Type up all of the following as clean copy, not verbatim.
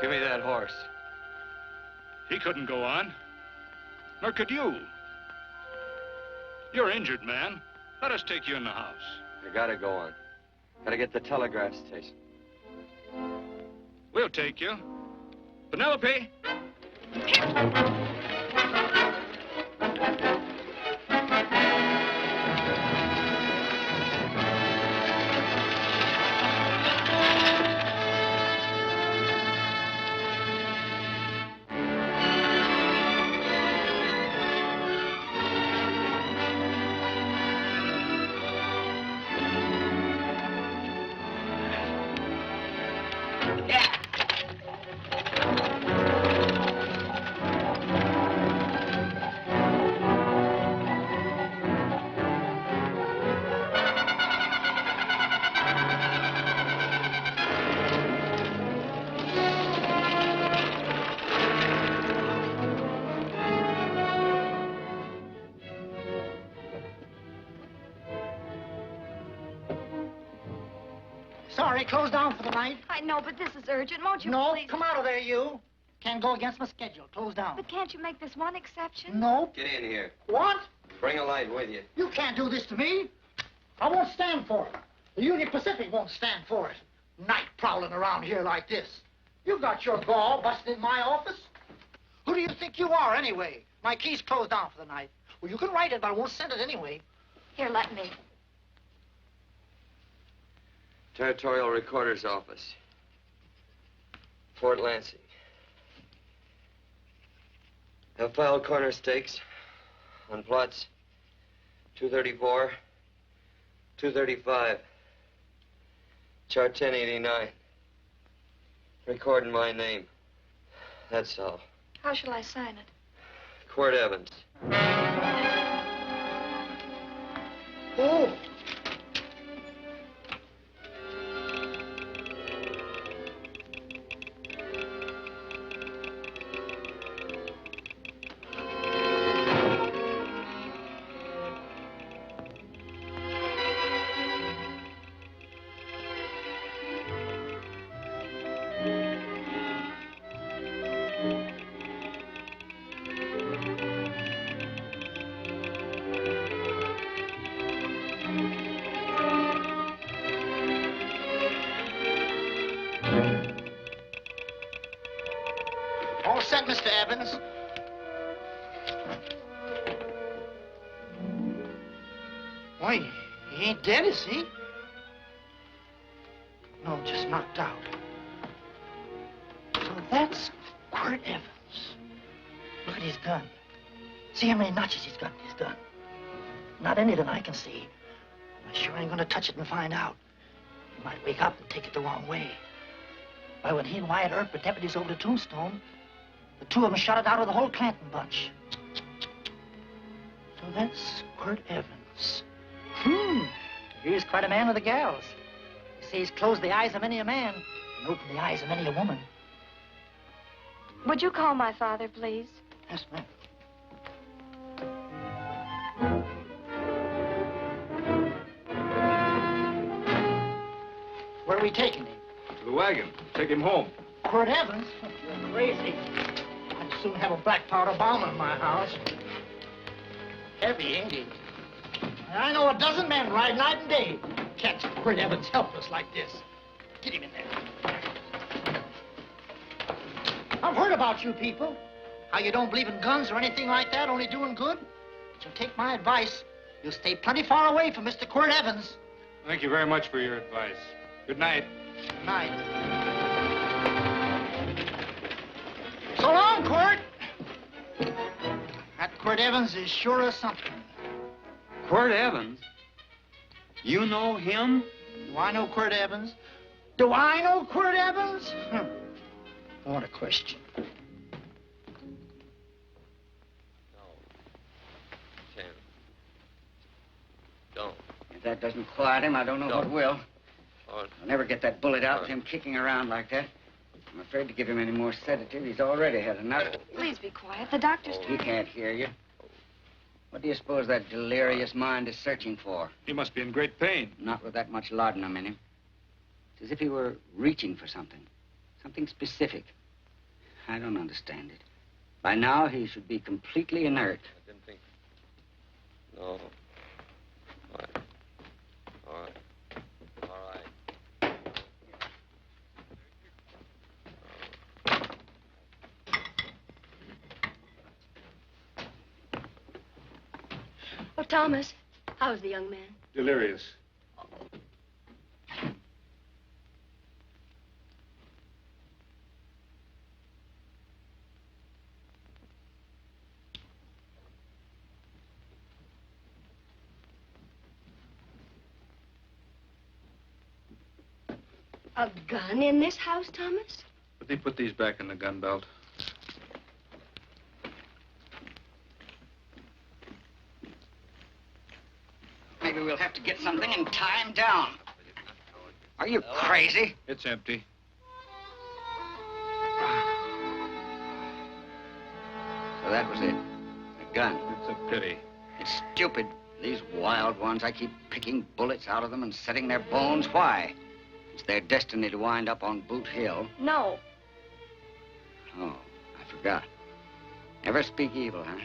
Give me that horse. He couldn't go on. Nor could you. You're injured, man. Let us take you in the house. I gotta go on. Gotta get the telegraph station. We'll take you. Penelope! Sorry, closed down for the night. I know, but this is urgent. Won't you No, please? come out of there, you. Can't go against my schedule. Closed down. But can't you make this one exception? No. Get in here. What? Bring a light with you. You can't do this to me. I won't stand for it. The Union Pacific won't stand for it. Night prowling around here like this. You got your gall busting in my office. Who do you think you are, anyway? My key's closed down for the night. Well, you can write it, but I won't send it anyway. Here, let me. Territorial Recorder's Office. Fort Lansing. Have filed corner stakes on plots 234, 235, chart 1089. Recording my name. That's all. How shall I sign it? Quirt Evans. Oh. All set, Mr. Evans. Why, he ain't dead, is he? No, just knocked out. So that's Quirt Evans. Look at his gun. See how many notches he's got in his gun. Not any that I can see. I sure ain't gonna touch it and find out. He might wake up and take it the wrong way. Why, when he and Wyatt Earp were deputies over to Tombstone, the two of them shot it out of the whole Clanton bunch. So that's Quirt Evans. He's quite a man with the gals. You see, he's closed the eyes of many a man and opened the eyes of many a woman. Would you call my father, please? Yes, ma'am. Where are we taking him? To the wagon. Take him home. Quirt Evans? You're crazy. I'd soon have a black powder bomb in my house. Heavy, ain't he? I know a dozen men ride night and day. Catch Quirt Evans helpless like this. Get him in there. I've heard about you people. How you don't believe in guns or anything like that, only doing good. But you'll take my advice. You'll stay plenty far away from Mr. Quirt Evans. Thank you very much for your advice. Good night. Good night. So long, Quirt. That Quirt Evans is sure of something. Quirt Evans? You know him? Do I know Quirt Evans? Do I know Quirt Evans? What a question. No. 10. Don't. If that doesn't quiet him, I don't know what will. Oh, I'll never get that bullet out with him kicking around like that. I'm afraid to give him any more sedative. He's already had enough. Please be quiet. The doctor's He can't hear you. What do you suppose that delirious mind is searching for? He must be in great pain. Not with that much laudanum in him. It's as if he were reaching for something. Something specific. I don't understand it. By now, he should be completely inert. I didn't think. No. All right. All right. All right. Oh, Thomas, how's the young man? Delirious. A gun in this house, Thomas? But they put these back in the gun belt. Maybe we'll have to get something and tie him down. Are you crazy? It's empty. So that was it. A gun. It's a pity. It's stupid. These wild ones, I keep picking bullets out of them and setting their bones. Why? It's their destiny to wind up on Boot Hill. No. Oh, I forgot. Never speak evil, huh?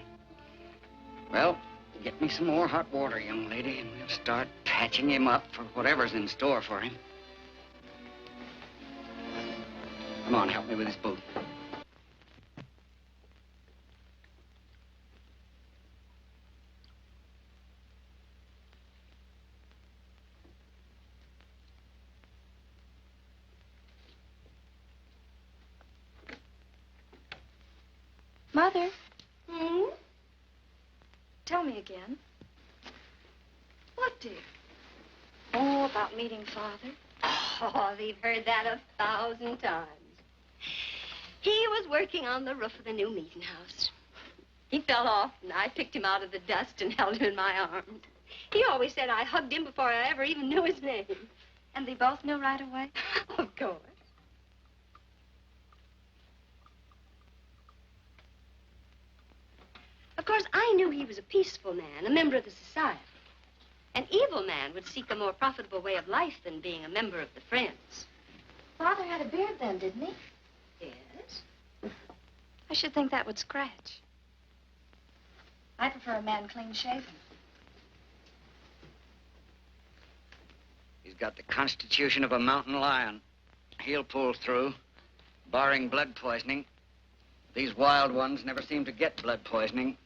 Well, get me some more hot water, young lady, and we'll start patching him up for whatever's in store for him. Come on, help me with his boot. Mother? Hmm? Tell me again. What, dear? Oh, about meeting Father. Oh, they've heard that 1,000 times. He was working on the roof of the new meeting house. He fell off, and I picked him out of the dust and held him in my arms. He always said I hugged him before I ever even knew his name. And they both knew right away? Of course. Of course, I knew he was a peaceful man, a member of the society. An evil man would seek a more profitable way of life than being a member of the Friends. Father had a beard then, didn't he? Yes? I should think that would scratch. I prefer a man clean-shaven. He's got the constitution of a mountain lion. He'll pull through, barring blood poisoning. These wild ones never seem to get blood poisoning,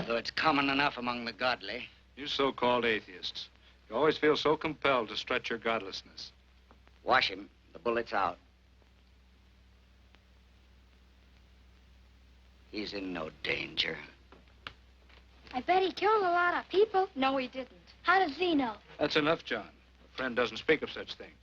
though it's common enough among the godly. You so-called atheists. You always feel so compelled to stretch your godlessness. Wash him. The bullet's out. He's in no danger. I bet he killed a lot of people. No, he didn't. How does he know? That's enough, John. A friend doesn't speak of such things.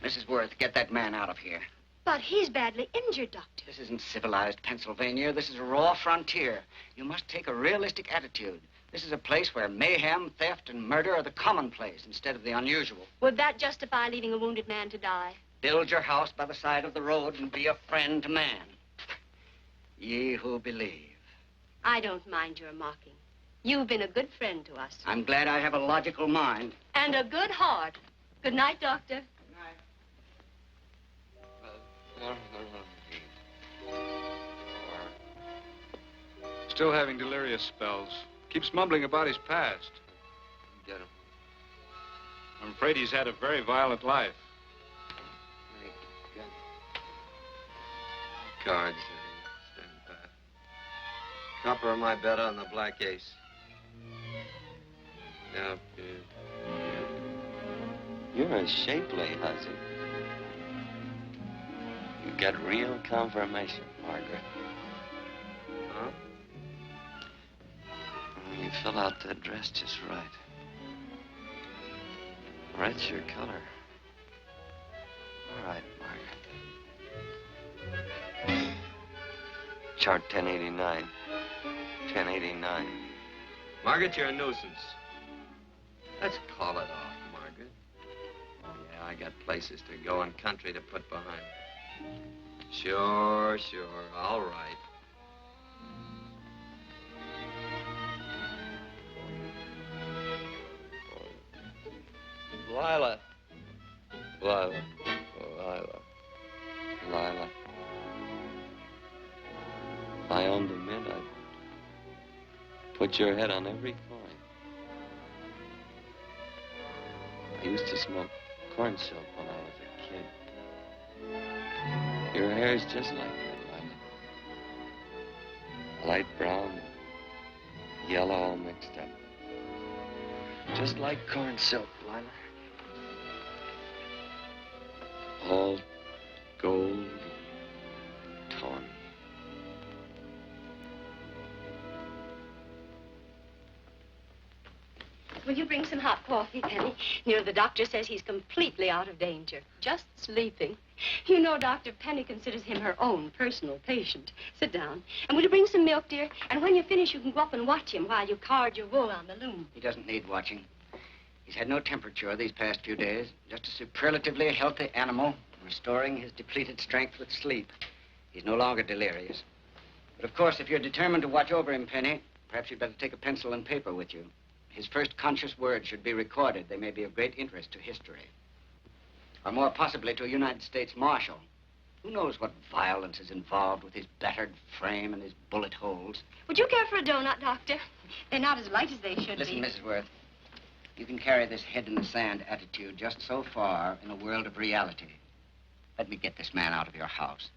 Mrs. Worth, get that man out of here. But he's badly injured, Doctor. This isn't civilized Pennsylvania. This is a raw frontier. You must take a realistic attitude. This is a place where mayhem, theft, and murder are the commonplace instead of the unusual. Would that justify leaving a wounded man to die? Build your house by the side of the road and be a friend to man. Ye who believe. I don't mind your mocking. You've been a good friend to us. I'm glad I have a logical mind. And a good heart. Good night, Doctor. Still having delirious spells. Keeps mumbling about his past. Get him. I'm afraid he's had a very violent life. Cards. Stand pat. Copper on my bet on the black ace. Now, you're a shapely hussy. You got real confirmation, Margaret. Huh? You fill out that dress just right. Red's your color. All right, Margaret. Chart 1089. 1089. Margaret, you're a nuisance. Let's call it off, Margaret. Yeah, I got places to go and country to put behind. Sure. All right. Lila. Oh, Put your head on every coin. I used to smoke corn silk when I was a kid. Your hair's just like that, Lila. Light brown, yellow all mixed up. Just like corn silk, Lila. All gold, tawny. Will you bring some hot coffee, Penny? You know, the doctor says he's completely out of danger. Just sleeping. You know, Doctor, Penny considers him her own personal patient. Sit down. And will you bring some milk, dear? And when you finish, you can go up and watch him while you card your wool on the loom. He doesn't need watching. He's had no temperature these past few days. Just a superlatively healthy animal, restoring his depleted strength with sleep. He's no longer delirious. But of course, if you're determined to watch over him, Penny, perhaps you'd better take a pencil and paper with you. His first conscious words should be recorded. They may be of great interest to history. Or more possibly to a United States Marshal. Who knows what violence is involved with his battered frame and his bullet holes. Would you care for a donut, Doctor? They're not as light as they should Listen, be. Mrs. Worth. You can carry this head in the sand attitude just so far in a world of reality. Let me get this man out of your house.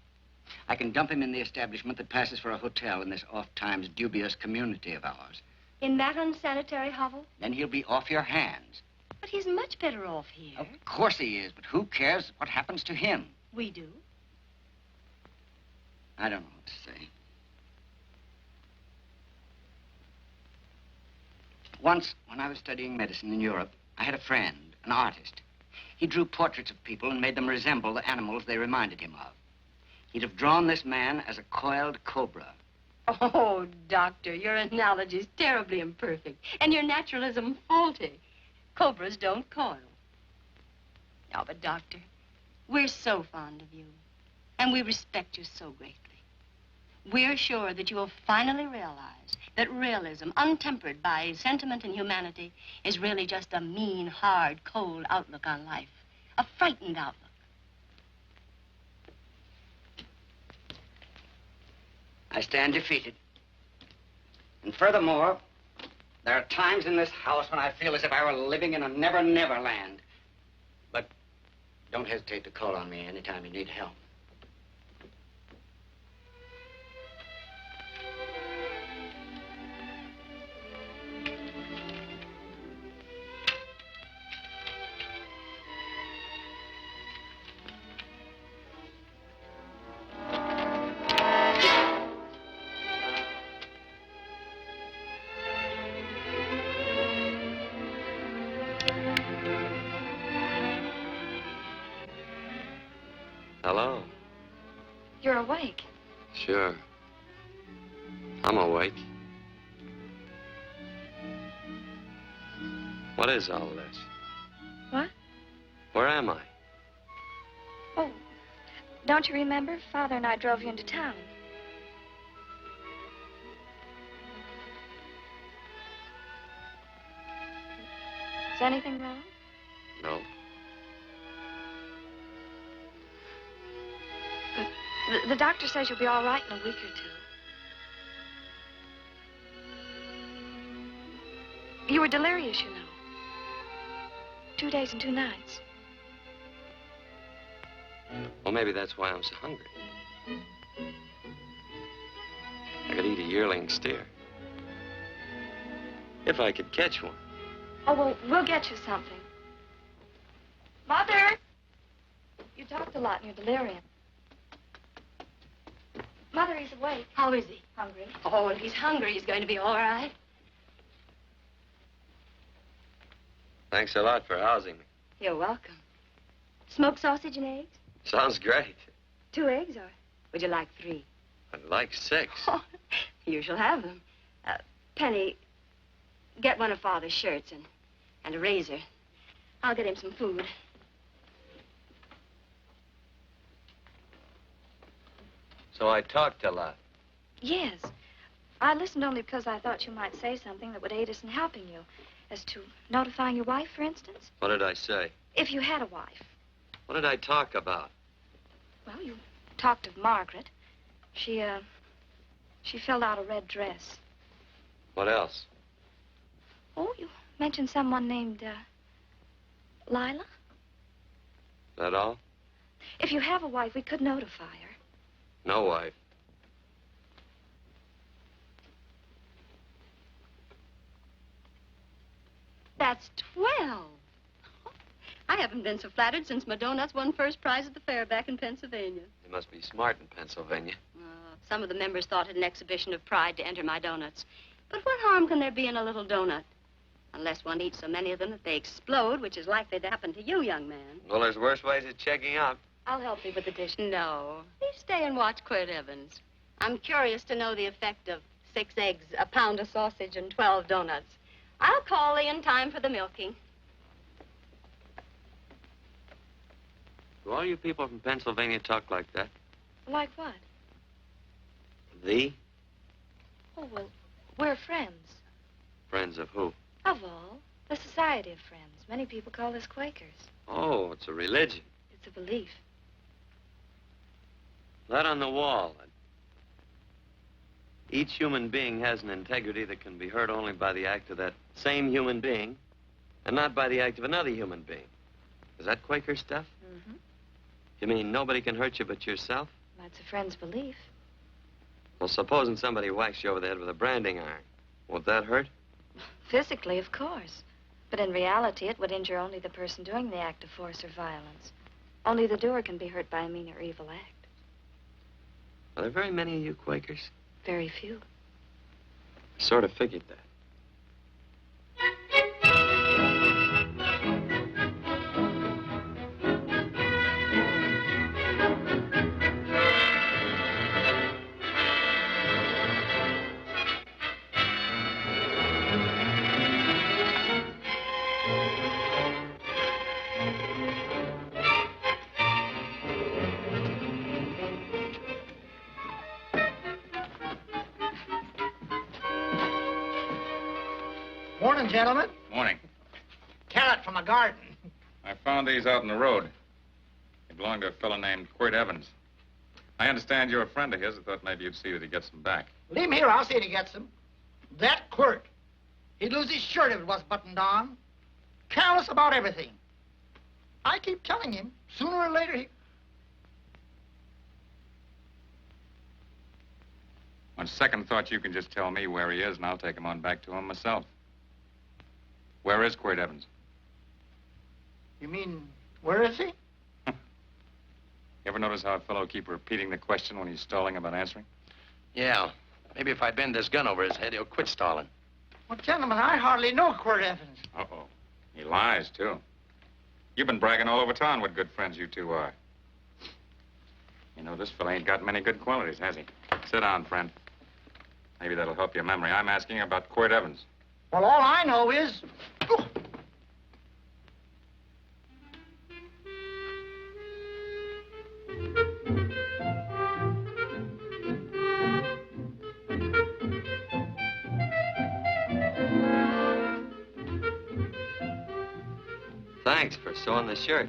I can dump him in the establishment that passes for a hotel in this oft-times dubious community of ours. In that unsanitary hovel? Then he'll be off your hands. But he's much better off here. Of course he is, but who cares what happens to him? We do. I don't know what to say. Once, when I was studying medicine in Europe, I had a friend, an artist. He drew portraits of people and made them resemble the animals they reminded him of. He'd have drawn this man as a coiled cobra. Oh, Doctor, your analogy's terribly imperfect, and your naturalism faulty. Cobras don't coil. No, but, Doctor, we're so fond of you, and we respect you so greatly. We're sure that you will finally realize that realism, untempered by sentiment and humanity, is really just a mean, hard, cold outlook on life. A frightened outlook. I stand defeated. And furthermore, there are times in this house when I feel as if I were living in a never-never land. But don't hesitate to call on me anytime you need help. Hello? You're awake. Sure. I'm awake. What is all this? What? Where am I? Oh, don't you remember? Father and I drove you into town. Is anything wrong? No. The doctor says you'll be all right in a week or two. You were delirious, you know. 2 days and 2 nights. Well, maybe that's why I'm so hungry. I could eat a yearling steer. If I could catch one. Oh, well, we'll get you something. Mother! You talked a lot in your delirium. Mother, he's awake. How is he? Hungry. Oh, if he's hungry, he's going to be all right. Thanks a lot for housing me. You're welcome. Smoked sausage and eggs? Sounds great. 2 eggs, or would you like 3? I'd like 6. Oh, you shall have them. Penny, get one of Father's shirts and a razor. I'll get him some food. So I talked a lot. Yes. I listened only because I thought you might say something that would aid us in helping you. As to notifying your wife, for instance. What did I say? If you had a wife. What did I talk about? Well, you talked of Margaret. She filled out a red dress. What else? Oh, you mentioned someone named, Lila? That all? If you have a wife, we could notify her. No wife. That's 12. I haven't been so flattered since my donuts won first prize at the fair back in Pennsylvania. You must be smart in Pennsylvania. Some of the members thought it an exhibition of pride to enter my donuts. But what harm can there be in a little donut? Unless one eats so many of them that they explode, which is likely to happen to you, young man. Well, there's worse ways of checking out. I'll help you with the dish. No. You stay and watch Quirt Evans. I'm curious to know the effect of 6 eggs, a pound of sausage, and 12 donuts. I'll call you in time for the milking. Do all you people from Pennsylvania talk like that? Like what? Thee? Oh, well, we're friends. Friends of who? Of all. The Society of Friends. Many people call us Quakers. Oh, it's a religion. It's a belief. That on the wall. Each human being has an integrity that can be hurt only by the act of that same human being, and not by the act of another human being. Is that Quaker stuff? Mm-hmm. You mean nobody can hurt you but yourself? That's a friend's belief. Well, supposing somebody whacks you over the head with a branding iron. Won't that hurt? Physically, of course. But in reality, it would injure only the person doing the act of force or violence. Only the doer can be hurt by a mean or evil act. Are there very many of you Quakers? Very few. I sort of figured that. Morning, gentlemen. Morning. Carrot from a garden. I found these out in the road. They belong to a fellow named Quirt Evans. I understand you're a friend of his. I thought maybe you'd see that he gets them back. Leave him here. I'll see that he gets them. That Quirt. He'd lose his shirt if it was buttoned on. Careless about everything. I keep telling him, sooner or later he... On second thought, you can just tell me where he is, and I'll take him on back to him myself. Where is Quirt Evans? You mean, where is he? You ever notice how a fellow keeps repeating the question when he's stalling about answering? Yeah. Maybe if I bend this gun over his head, he'll quit stalling. Well, gentlemen, I hardly know Quirt Evans. Uh-oh. He lies, too. You've been bragging all over town what good friends you two are. You know, this fella ain't got many good qualities, has he? Sit down, friend. Maybe that'll help your memory. I'm asking about Quirt Evans. Well, all I know is... Oh. Thanks for sewing the shirt.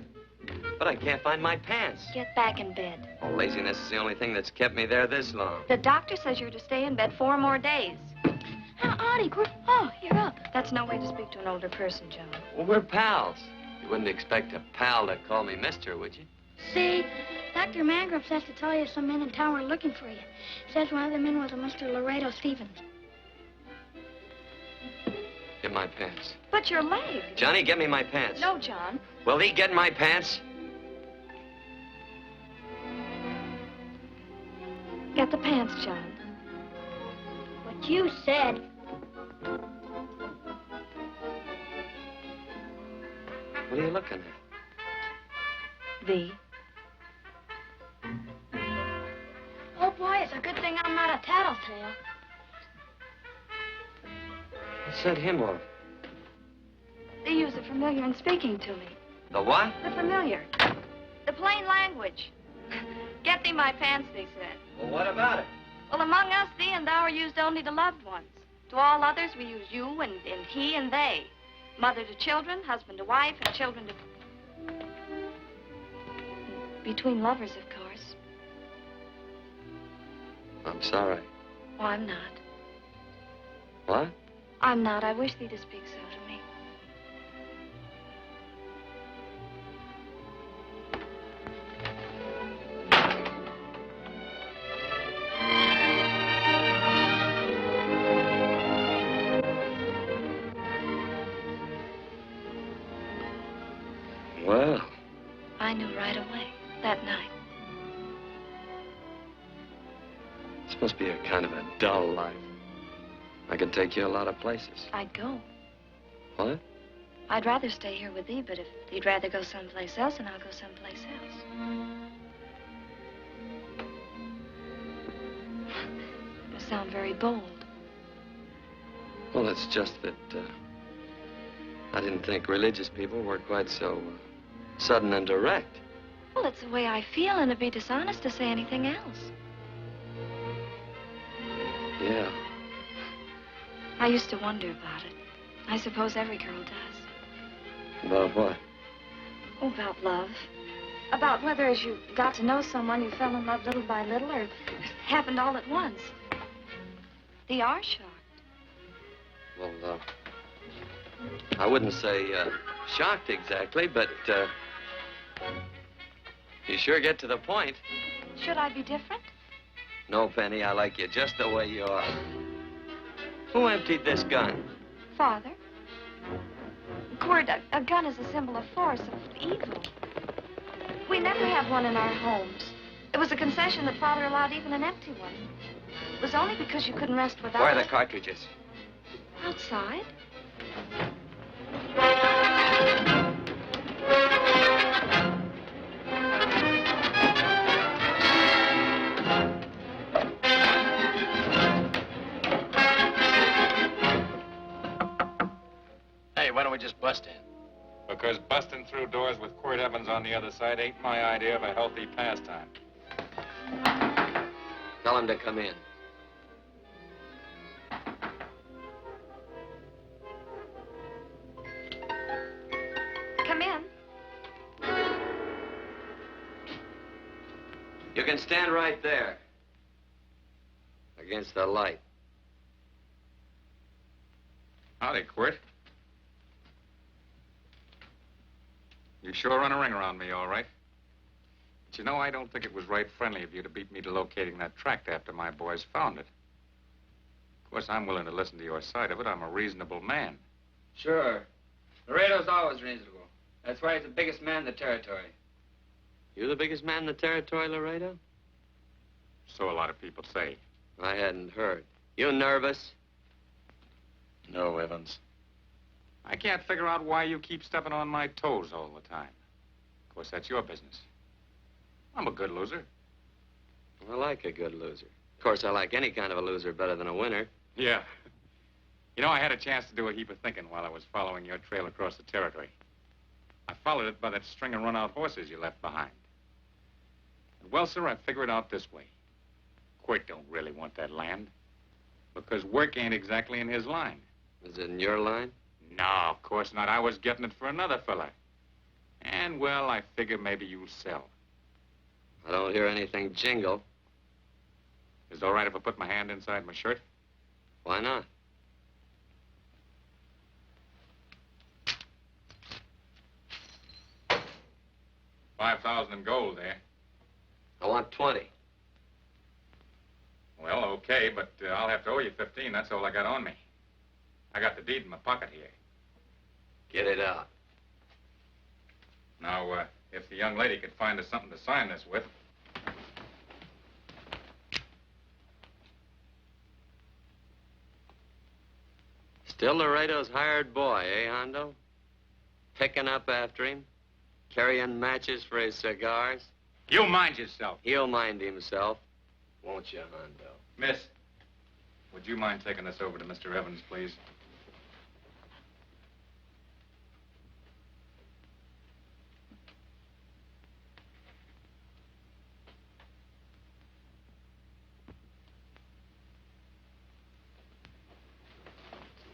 But I can't find my pants. Get back in bed. Oh, laziness is the only thing that's kept me there this long. The doctor says you're to stay in bed 4 more days. Auntie, oh, you're up. That's no way to speak to an older person, John. Well, we're pals. You wouldn't expect a pal to call me mister, would you? See, Dr. Mangrove says to tell you some men in town are looking for you. Says one of the men was a Mr. Laredo Stevens. Get my pants. But your leg. Johnny, get me my pants. No, John. Will he get my pants? Get the pants, John. What you said. What are you looking at? Thee. Oh, boy, it's a good thing I'm not a tattletale. What set him off? Thee used the familiar in speaking to me. The what? The familiar. The plain language. Get thee my pants, they said. Well, what about it? Well, among us, thee and thou are used only to loved ones. To all others, we use you and he and they. Mother to children, husband to wife, and children to... Between lovers, of course. I'm sorry. Oh, I'm not. What? I'm not. I wish thee to speak so to me. Well. I knew right away, that night. This must be a kind of a dull life. I could take you a lot of places. I'd go. What? I'd rather stay here with thee, but if you'd rather go someplace else, then I'll go someplace else. You sound very bold. Well, it's just that I didn't think religious people were quite so sudden and direct. Well, it's the way I feel, and it'd be dishonest to say anything else. Yeah. I used to wonder about it. I suppose every girl does. About what? Oh, about love. About whether as you got to know someone, you fell in love little by little, or it happened all at once. They are shocked. Well, I wouldn't say shocked exactly, but you sure get to the point. Should I be different? No, Penny, I like you just the way you are. Who emptied this gun? Father. Quirt, a gun is a symbol of force, of evil. We never had one in our homes. It was a concession that Father allowed even an empty one. It was only because you couldn't rest without Where are the it. cartridges? Outside. Hey, why don't we just bust in? Because busting through doors with Quirt Evans on the other side ain't my idea of a healthy pastime. Tell him to come in. Come in. You can stand right there. Against the light. Howdy, Quirt. You sure run a ring around me, all right. But you know, I don't think it was right friendly of you to beat me to locating that tract after my boys found it. Of course, I'm willing to listen to your side of it. I'm a reasonable man. Sure. Laredo's always reasonable. That's why he's the biggest man in the territory. You the biggest man in the territory, Laredo? So a lot of people say. I hadn't heard. You nervous? No, Evans. I can't figure out why you keep stepping on my toes all the time. Of course, that's your business. I'm a good loser. I like a good loser. Of course, I like any kind of a loser better than a winner. Yeah. You know, I had a chance to do a heap of thinking while I was following your trail across the territory. I followed it by that string of run-out horses you left behind. And, well, sir, I figure it out this way. Quirt don't really want that land. Because work ain't exactly in his line. Is it in your line? No, of course not. I was getting it for another fella. And, well, I figure maybe you'll sell. I don't hear anything jingle. Is it all right if I put my hand inside my shirt? Why not? $5,000 in gold, eh? I want 20. Well, okay, but I'll have to owe you 15. That's all I got on me. I got the deed in my pocket here. Get it out. Now, if the young lady could find us something to sign this with. Still Laredo's hired boy, eh, Hondo? Picking up after him? Carrying matches for his cigars? You mind yourself. He'll mind himself. Won't you, Hondo? Miss, would you mind taking this over to Mr. Evans, please?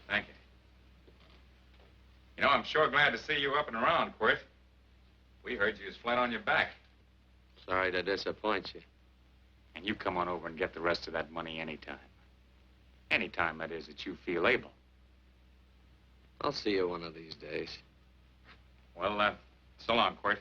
Thank you. You know, I'm sure glad to see you up and around, Quirt. We heard you was flat on your back. Sorry to disappoint you. And you come on over and get the rest of that money anytime. Anytime, that is, that you feel able. I'll see you one of these days. Well, so long, Quirt.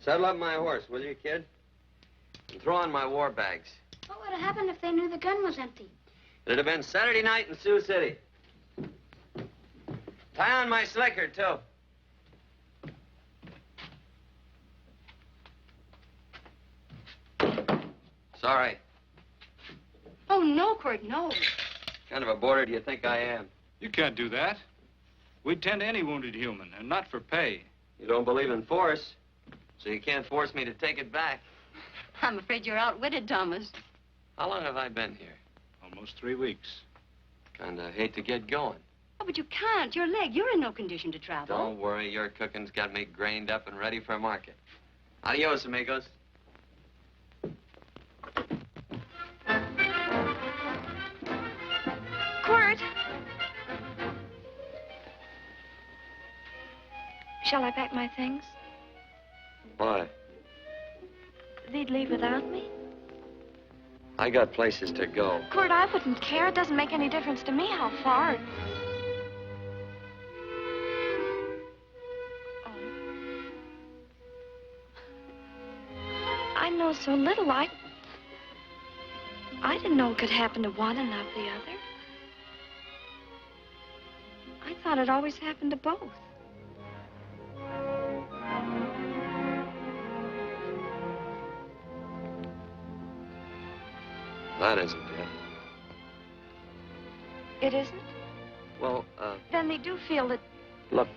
Saddle up my horse, will you, kid? And throw on my war bags. What would have happened if they knew the gun was empty? It'd have been Saturday night in Sioux City. Tie on my slicker, too. Sorry. Oh, no, Quirt, no. What kind of a boarder do you think I am? You can't do that. We'd tend to any wounded human, and not for pay. You don't believe in force, so you can't force me to take it back. I'm afraid you're outwitted, Thomas. How long have I been here? Almost 3 weeks. Kinda hate to get going. Oh, but you can't. Your leg, you're in no condition to travel. Don't worry, your cooking's got me grained up and ready for market. Adios, amigos. Quirt! Shall I pack my things? Why? They'd leave without me? I got places to go. Quirt, I wouldn't care. It doesn't make any difference to me how far. Oh. I know so little. I didn't know it could happen to one and not the other. I thought it always happened to both. That isn't it. It isn't? Well, Then they do feel that... look,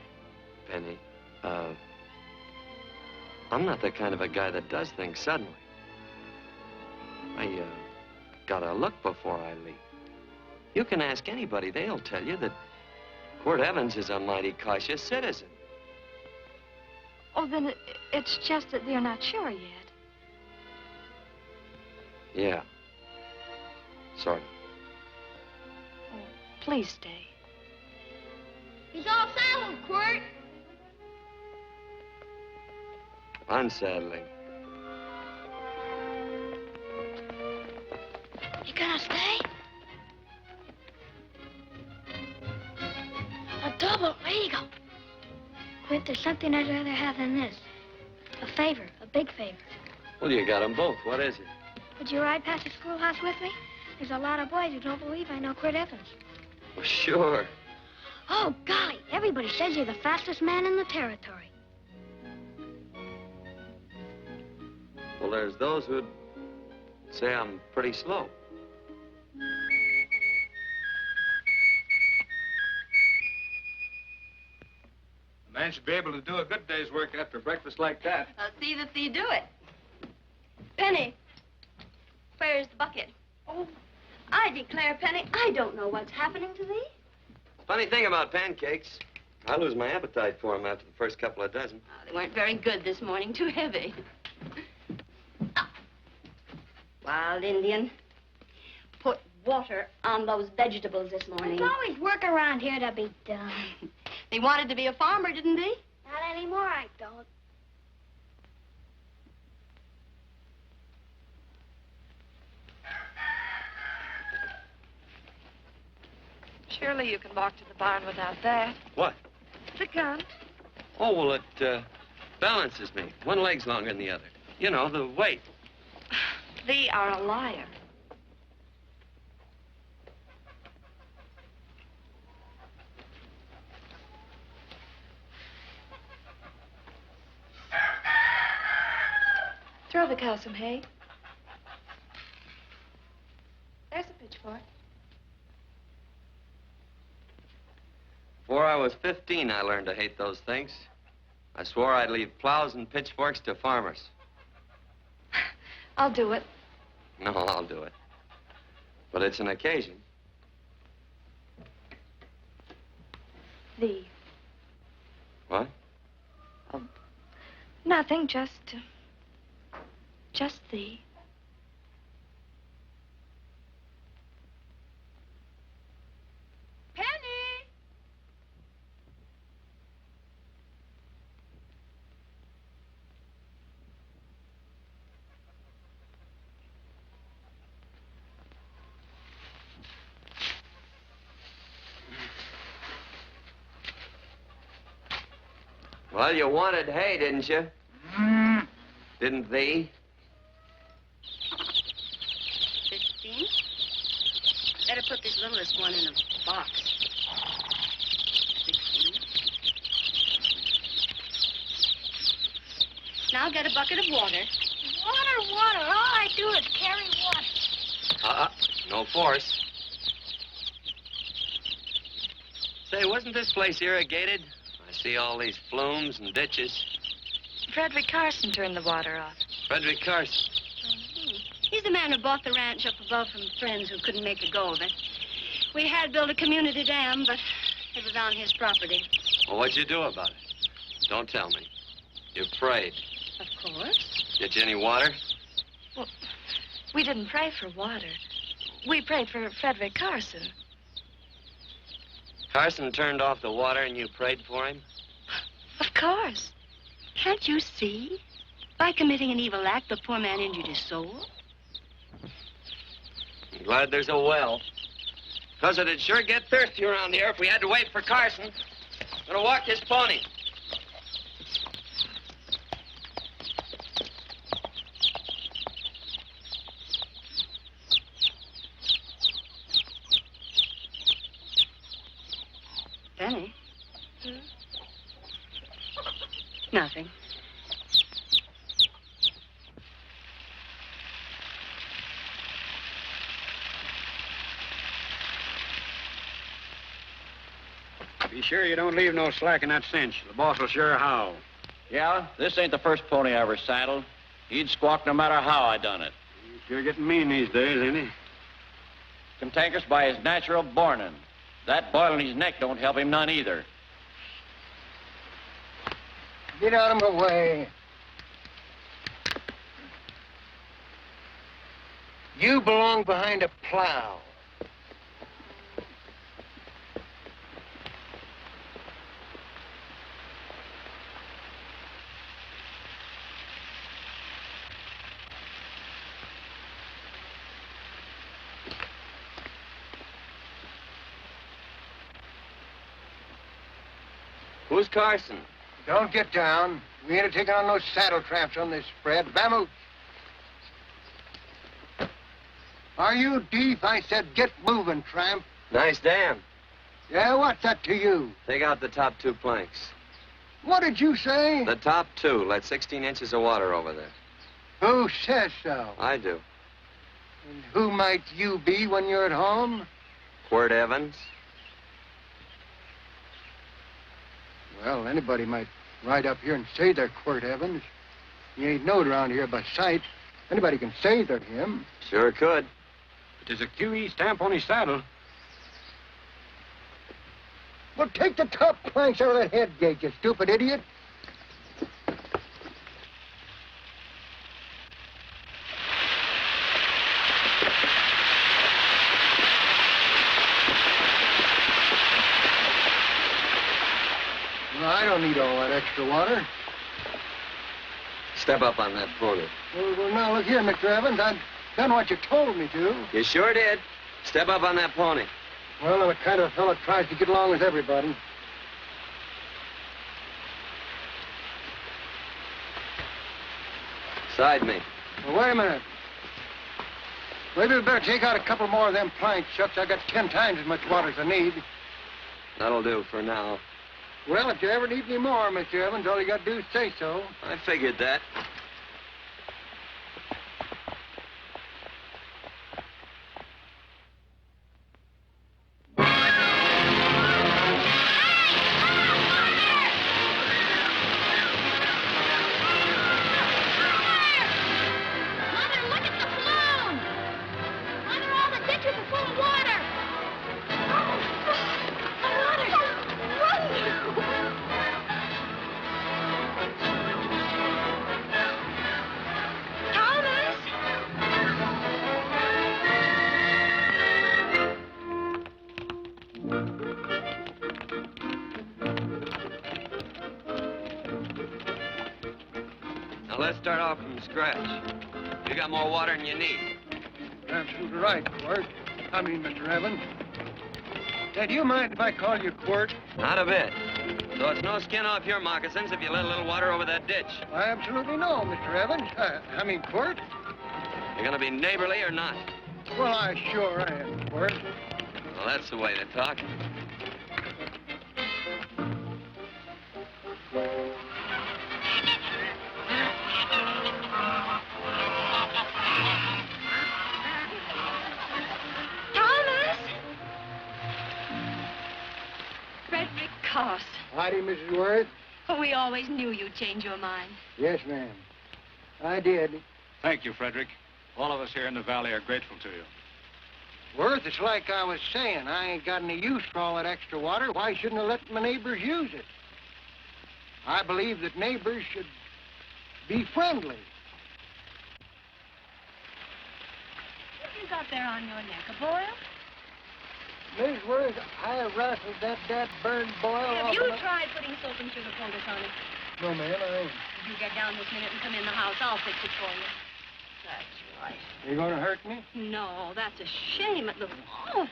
Penny, I'm not the kind of a guy that does things suddenly. I, gotta look before I leave. You can ask anybody, they'll tell you that Quirt Evans is a mighty cautious citizen. Oh, then it's just that they're not sure yet. Yeah. Sort of. Oh, please stay. He's all saddled, Quirt. Unsaddling. You gonna stay? A double eagle. Quint, there's something I'd rather have than this. A favor, a big favor. Well, you got them both. What is it? Would you ride past the schoolhouse with me? There's a lot of boys who don't believe I know Quirt Evans. Well, sure. Oh, golly, everybody says you're the fastest man in the territory. Well, there's those who'd say I'm pretty slow. A man should be able to do a good day's work after breakfast like that. I'll see that you do it. Penny, where's the bucket? Oh, I declare, Penny, I don't know what's happening to thee. Funny thing about pancakes, I lose my appetite for them after the first couple of dozen. Oh, they weren't very good this morning, too heavy. Ah. Wild Indian, put water on those vegetables this morning. There's always work around here to be done. They wanted to be a farmer, didn't they? Not anymore, I don't. Surely you can walk to the barn without that. What? The gun. Oh, well, it balances me. One leg's longer than the other. You know, the weight. Thee are a liar. Throw the cow some hay. There's a pitchfork. Before I was 15, I learned to hate those things. I swore I'd leave plows and pitchforks to farmers. I'll do it. No, I'll do it. But it's an occasion. Thee. What? Nothing, just thee. Penny! Well, you wanted hay, didn't you? Didn't thee? 15. Better put this littlest one in a box. 16. Now get a bucket of water. Water. All I do is carry water. No force. Say, wasn't this place irrigated? I see all these flumes and ditches. Frederick Carson turned the water off. Frederick Carson. He's the man who bought the ranch up above from friends who couldn't make a go of it. We had built a community dam, but it was on his property. Well, what'd you do about it? Don't tell me. You prayed. Of course. Get you any water? Well, we didn't pray for water. We prayed for Frederick Carson. Carson turned off the water and you prayed for him? Of course. Can't you see? By committing an evil act, the poor man injured his soul. I'm glad there's a well. Because it'd sure get thirsty around here if we had to wait for Carson. Gonna walk his pony. Benny? Nothing. Be sure you don't leave no slack in that cinch. The boss will sure howl. Yeah, this ain't the first pony I ever saddled. He'd squawk no matter how I done it. He's sure getting mean these days, ain't he? Cantankerous by his natural bornin'. That boil in his neck don't help him none either. Get out of my way. You belong behind a plow. Who's Carson? Don't get down. We ain't taking on no saddle traps on this spread. Vamoose. Are you deep? I said get moving, tramp. Nice dam. Yeah, what's that to you? Take out the top 2 planks. What did you say? The top 2. Let 16 inches of water over there. Who says so? I do. And who might you be when you're at home? Quirt Evans. Well, anybody might ride up here and say they're Quirt Evans. He ain't knowed around here by sight. Anybody can say they're him. Sure could. But there's a QE stamp on his saddle. Well, take the top planks out of that head gate, you stupid idiot. Well, I don't need all that extra water. Step up on that pony. Well, now, look here, Mr. Evans. I've done what you told me to. You sure did. Step up on that pony. Well, I'm the kind of fellow that tries to get along with everybody. Side me. Well, wait a minute. Maybe we better take out a couple more of them planks, Shucks. I got 10 times as much water as I need. That'll do for now. Well, if you ever need any more, Mr. Evans, all you got to do is say so. I figured that. let's start off from scratch. You got more water than you need. You're absolutely right, Quirt. I mean, Mr. Evans. Say, do you mind if I call you Quirt? Not a bit. So it's no skin off your moccasins if you let a little water over that ditch. I absolutely know, Mr. Evans. I mean, Quirt. You're gonna be neighborly or not? Well, I sure am, Quirt. Well, that's the way to talk. Howdy, Mrs. Worth. Oh, we always knew you'd change your mind. Yes, ma'am. I did. Thank you, Frederick. All of us here in the valley are grateful to you. Worth, it's like I was saying. I ain't got any use for all that extra water. Why shouldn't I let my neighbors use it? I believe that neighbors should be friendly. What have you got there on your neck, a boil? Miss Worth, I rustled that burned boil Have off you of my... tried putting soap and sugar poultice on it? No, ma'am, I ain't. If you get down this minute and come in the house, I'll fix it for you. That's right. You gonna hurt me? No, that's a shame. It looks awful.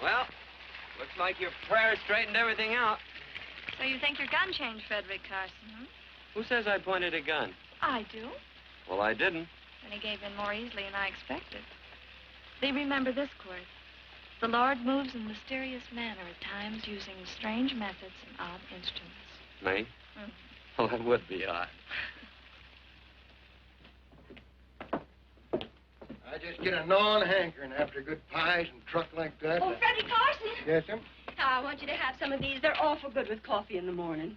Well, looks like your prayer straightened everything out. So you think your gun changed, Frederick Carson, hmm? Who says I pointed a gun? I do. Well, I didn't. And he gave in more easily than I expected. They remember this, Quirt. The Lord moves in mysterious manner at times using strange methods and odd instruments. Me? Mm. Well, that would be odd. I just get a gnawing hankering after good pies and truck like that. Oh, Freddie Carson. Yes, ma'am? I want you to have some of these. They're awful good with coffee in the morning.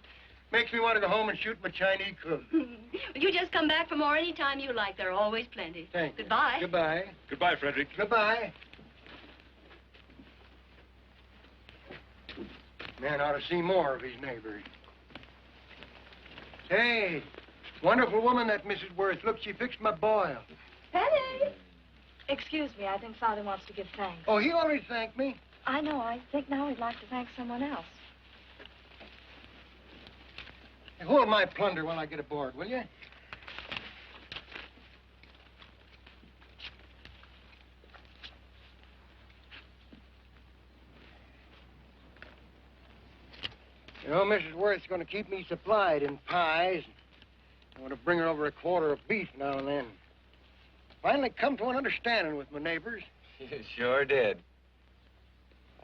Makes me want to go home and shoot my Chinese cook. You just come back for more any time you like. There are always plenty. Thank you. Goodbye. Goodbye. Goodbye, Frederick. Goodbye. Man ought to see more of his neighbors. Hey, wonderful woman, that Mrs. Worth. Look, she fixed my boil. Penny! Excuse me, I think Father wants to give thanks. Oh, he already thanked me. I know. I think now he'd like to thank someone else. Hey, hold my plunder while I get aboard, will you? You know, Mrs. Worth's going to keep me supplied in pies. I want to bring her over a quarter of beef now and then. Finally come to an understanding with my neighbors. You sure did.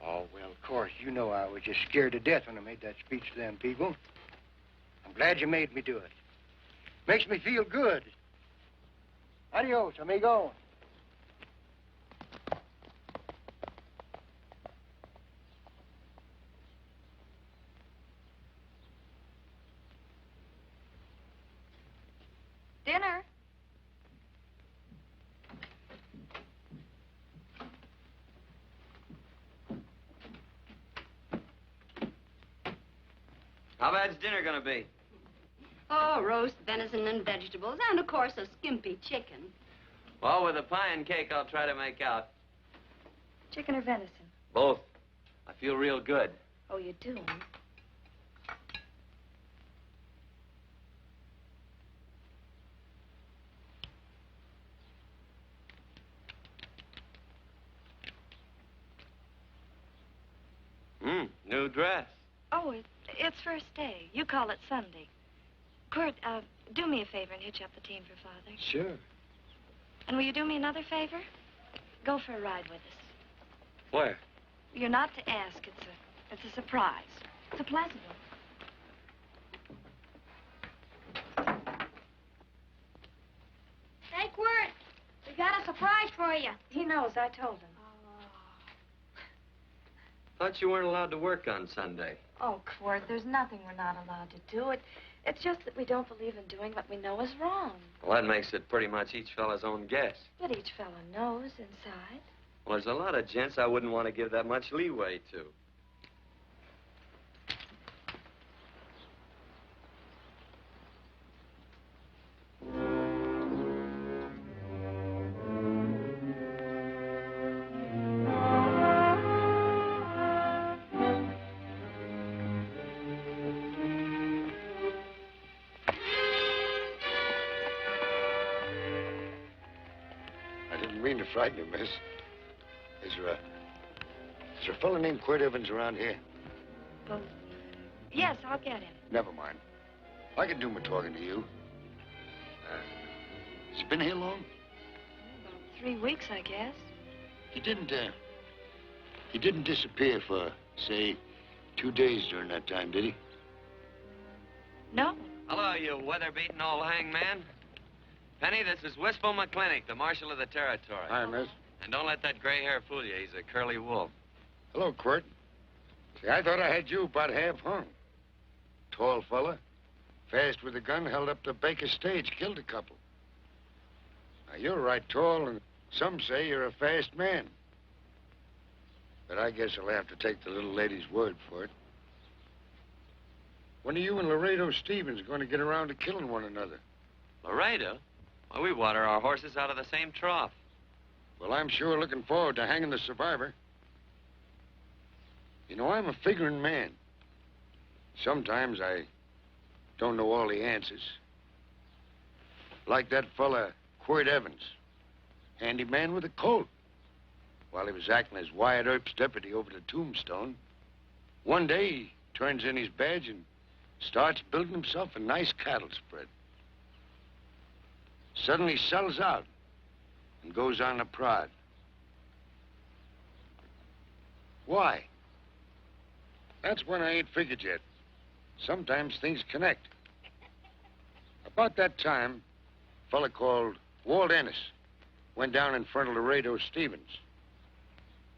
Oh, well, of course, you know I was just scared to death when I made that speech to them people. I'm glad you made me do it. Makes me feel good. Adios, amigo. Dinner. How bad's dinner gonna be? Oh, roast venison and vegetables, and, of course, a skimpy chicken. Well, with a pie and cake, I'll try to make out. Chicken or venison? Both. I feel real good. Oh, you do? New dress. Oh, it's first day. You call it Sunday. Kurt, do me a favor and hitch up the team for Father. Sure. And will you do me another favor? Go for a ride with us. Where? You're not to ask. It's a surprise. It's a pleasant one. Hey, Quirt, we got a surprise for you. He knows. I told him. Thought you weren't allowed to work on Sunday. Oh, Quirt, there's nothing we're not allowed to do. It's just that we don't believe in doing what we know is wrong. Well, that makes it pretty much each fella's own guess. But each fellow knows inside. Well, there's a lot of gents I wouldn't want to give that much leeway to. frighten you, miss. Is there a fellow named Quirt Evans around here? Well, yes, I'll get him. Never mind. I can do my talking to you. Has he been here long? About 3 weeks, I guess. He didn't disappear for, say, 2 days during that time, did he? No. Hello, you weather-beaten old hangman. Penny, this is Wistful McClintock, the marshal of the territory. Hi, miss. And don't let that gray hair fool you. He's a curly wolf. Hello, Quirt. See, I thought I had you about half hung. Tall fella, fast with a gun, held up the Baker stage, killed a couple. Now, you're right tall, and some say you're a fast man. But I guess I'll have to take the little lady's word for it. When are you and Laredo Stevens going to get around to killing one another? Laredo? Well, we water our horses out of the same trough. Well, I'm sure looking forward to hanging the survivor. You know, I'm a figuring man. Sometimes I don't know all the answers. Like that fella, Quirt Evans. Handyman with a colt. While he was acting as Wyatt Earp's deputy over the Tombstone, one day he turns in his badge and starts building himself a nice cattle spread. Suddenly sells out and goes on the prod. Why? That's when I ain't figured yet. Sometimes things connect. About that time, a fella called Walt Ennis went down in front of Laredo Stevens.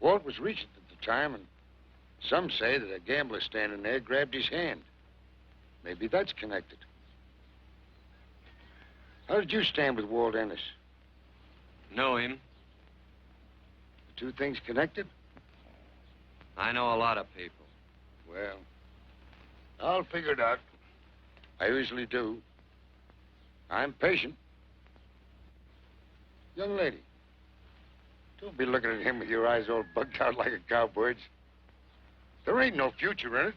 Walt was regent at the time, and some say that a gambler standing there grabbed his hand. Maybe that's connected. How did you stand with Walt Ennis? Know him. The two things connected? I know a lot of people. Well, I'll figure it out. I usually do. I'm patient. Young lady, don't be looking at him with your eyes all bugged out like a cowbird's. There ain't no future in it.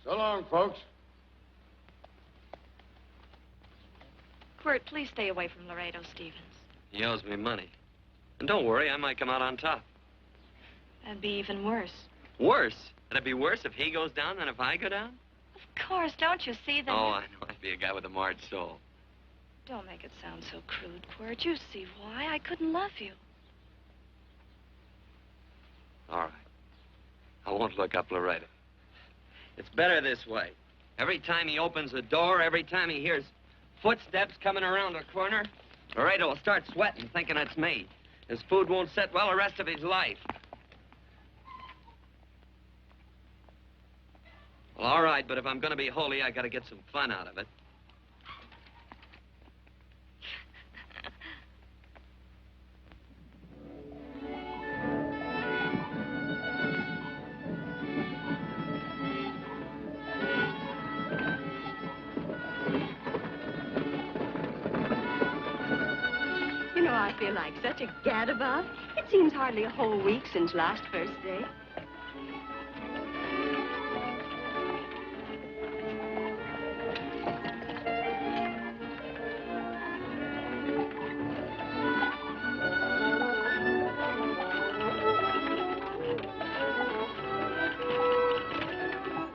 So long, folks. Quirt, please stay away from Laredo Stevens. He owes me money. And don't worry, I might come out on top. That'd be even worse. Worse? It'd be worse if he goes down than if I go down? Of course, don't you see that? Oh, I know. I'd be a guy with a marred soul. Don't make it sound so crude, Quirt. You see why I couldn't love you. All right. I won't look up Laredo. It's better this way. Every time he opens the door, every time he hears footsteps coming around the corner, Laredo will start sweating, thinking it's me. His food won't sit well the rest of his life. Well, all right, but if I'm going to be holy, I got to get some fun out of it. You know, I feel like such a gadabout. It seems hardly a whole week since last first day.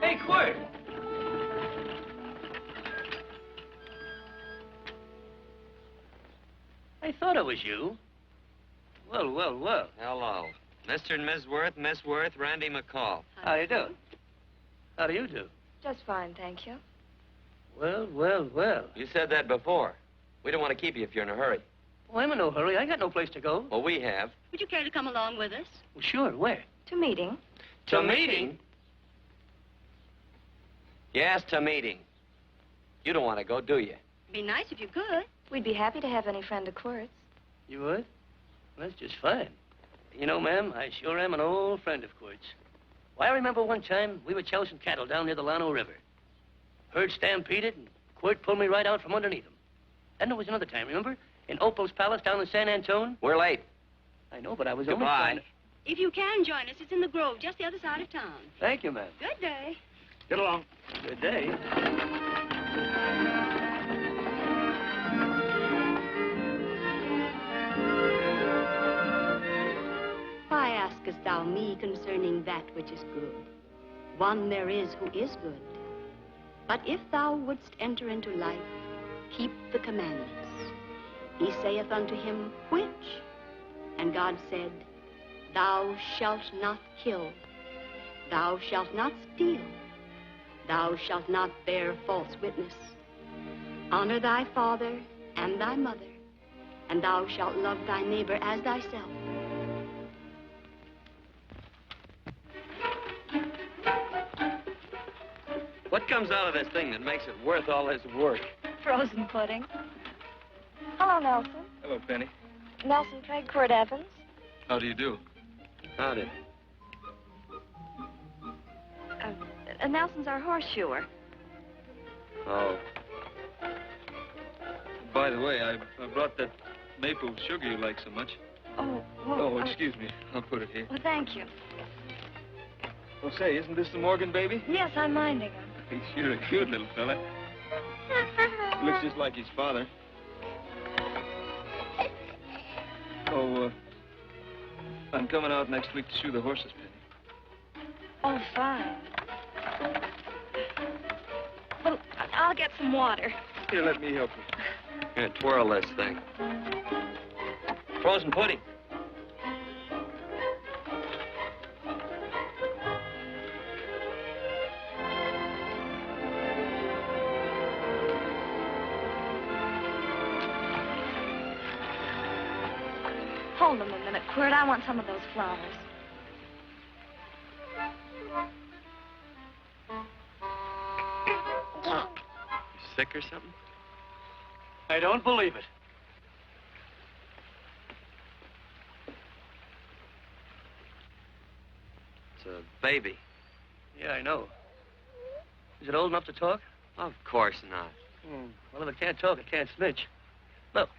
Hey, Quirt! I thought it was you. Well, well, well. Hello. Mr. and Miss Worth, Randy McCall. How do you do? How do you do? Just fine, thank you. Well, well, well. You said that before. We don't want to keep you if you're in a hurry. Well, I'm in no hurry. I got no place to go. Well, we have. Would you care to come along with us? Well, sure. Where? To meeting. To meeting? Yes, to meeting. You don't want to go, do you? Be nice if you could. We'd be happy to have any friend of Quirt's. You would? Well, that's just fine. You know, ma'am, I sure am an old friend of Quirt's. Why, I remember one time we were chousing cattle down near the Llano River. Herd stampeded, and Quirt pulled me right out from underneath him. Then there was another time, remember? In Opal's Palace down in San Antone. We're late. I know, but I was Goodbye. only trying to... If you can join us, it's in the Grove, just the other side of town. Thank you, ma'am. Good day. Get along. Good day. askest thou me concerning that which is good? One there is who is good. But if thou wouldst enter into life, keep the commandments. He saith unto him, which? And God said, thou shalt not kill. Thou shalt not steal. Thou shalt not bear false witness. Honor thy father and thy mother, and thou shalt love thy neighbor as thyself. What comes out of this thing that makes it worth all this work? Frozen pudding. Hello, Nelson. Hello, Penny. Nelson Craig, Quirt Evans. How do you do? Howdy. Nelson's our horseshoer. Oh. By the way, I brought that maple sugar you like so much. Oh, well, Oh, excuse me. I'll put it here. Well, thank you. Oh, say, isn't this the Morgan baby? Yes, I'm minding him. He's sure a cute little fella. Looks just like his father. Oh, I'm coming out next week to shoe the horses, Penny. Oh, fine. Well, I'll get some water. Here, let me help you. Here, twirl this thing. Frozen pudding. Hold them a minute, Quirt. I want some of those flowers. You sick or something? I don't believe it. It's a baby. Yeah, I know. Is it old enough to talk? Of course not. Well, if it can't talk, it can't snitch. Look,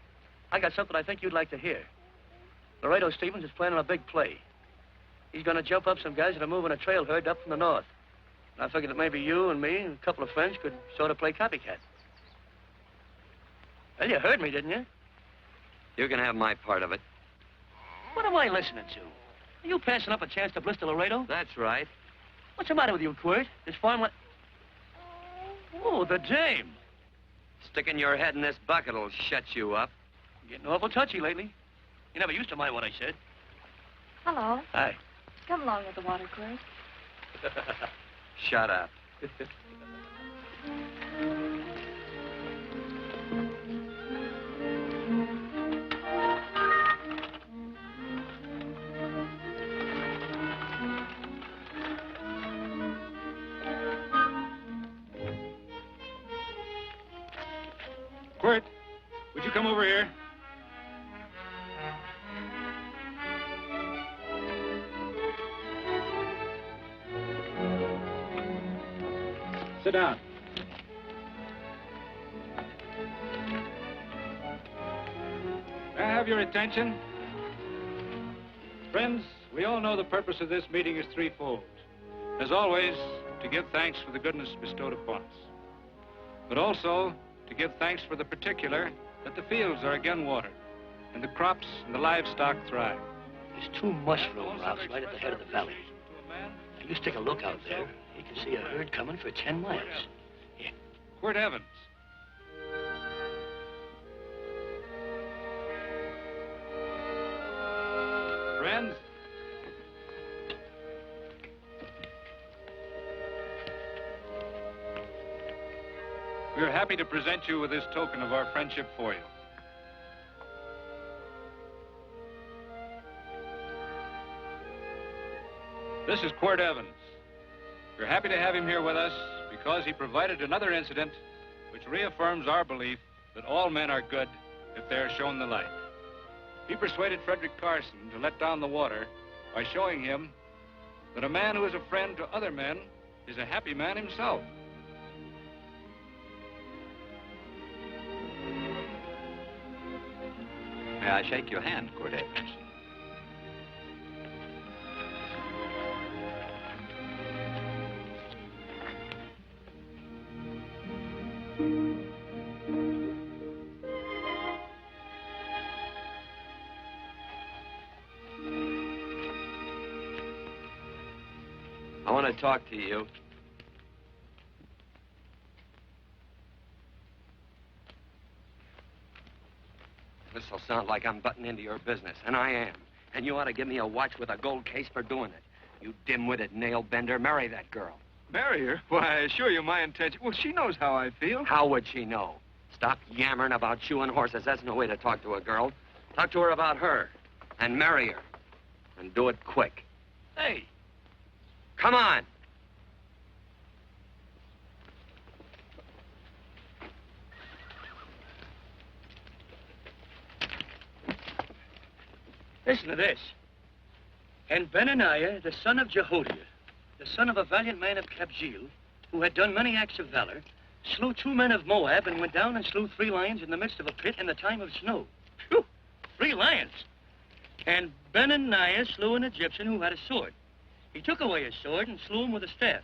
I got something I think you'd like to hear. Laredo Stevens is planning a big play. He's going to jump up some guys that are moving a trail herd up from the north. And I figured that maybe you and me and a couple of friends could sort of play copycat. Well, you heard me, didn't you? You can have my part of it. What am I listening to? Are you passing up a chance to blister Laredo? That's right. What's the matter with you, Quirt? This farm... Oh, the dame. Sticking your head in this bucket will shut you up. You're getting awful touchy lately. You never used to mind what I said. Hello. Hi. Come along with the water, Quirt. Shut up. Quirt, would you come over here? Sit down. May I have your attention? Friends, we all know the purpose of this meeting is threefold. As always, to give thanks for the goodness bestowed upon us. But also to give thanks for the particular that the fields are again watered, and the crops and the livestock thrive. There's two mushroom routes right at the head of the valley. Now, you stick a look out there, you can see a herd coming for 10 miles. Here. Quirt Evans. Friends, we are happy to present you with this token of our friendship for you. This is Quirt Evans. We're happy to have him here with us because he provided another incident which reaffirms our belief that all men are good if they are shown the light. He persuaded Frederick Carson to let down the water by showing him that a man who is a friend to other men is a happy man himself. May I shake your hand, Quirt Evans? I want to talk to you. This'll sound like I'm butting into your business, and I am. And you ought to give me a watch with a gold case for doing it. You dim-witted nail-bender, marry that girl. Marry her? Why, I assure you my intention... Well, she knows how I feel. How would she know? Stop yammering about shoeing horses. That's no way to talk to a girl. Talk to her about her, and marry her. And do it quick. Hey. Come on. Listen to this. And Benaniah, the son of Jehoiada, the son of a valiant man of Kabzeel, who had done many acts of valor, slew 2 men of Moab and went down and slew 3 lions in the midst of a pit in the time of snow. Phew, 3 lions. And Benaniah slew an Egyptian who had a sword. He took away his sword and slew him with a staff.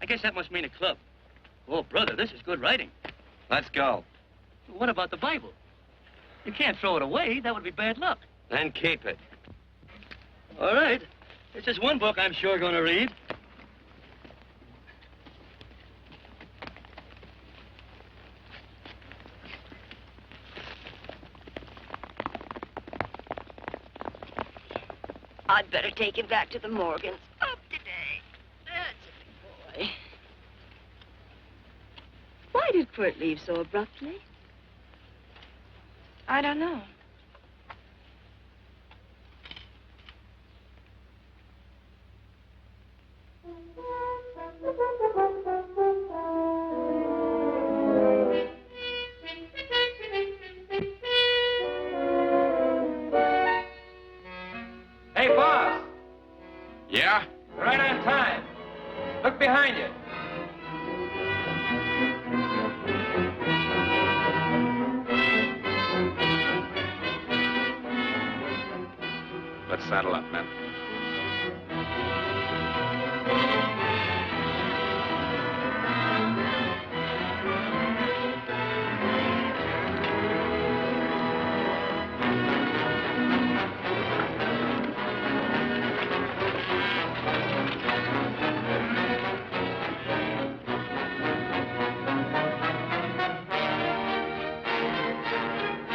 I guess that must mean a club. Oh, brother, this is good writing. Let's go. What about the Bible? You can't throw it away. That would be bad luck. Then keep it. All right. It's just one book I'm sure going to read. I'd better take him back to the Morgans. Up today. That's a big boy. Why did Quirt leave so abruptly? I don't know. Hey, boss. Yeah? Right on time. Look behind you. Let's saddle up, men.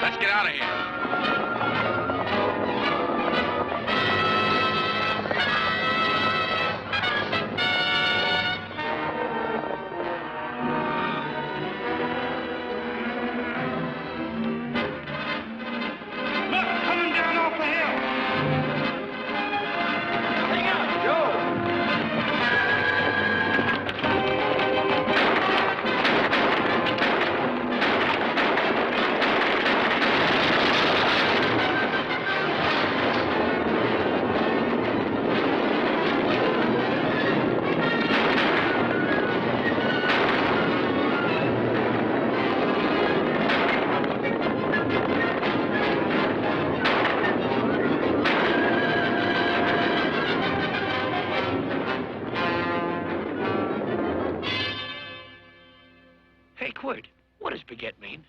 Let's get out of here. Hey, Quirt, what does beget mean?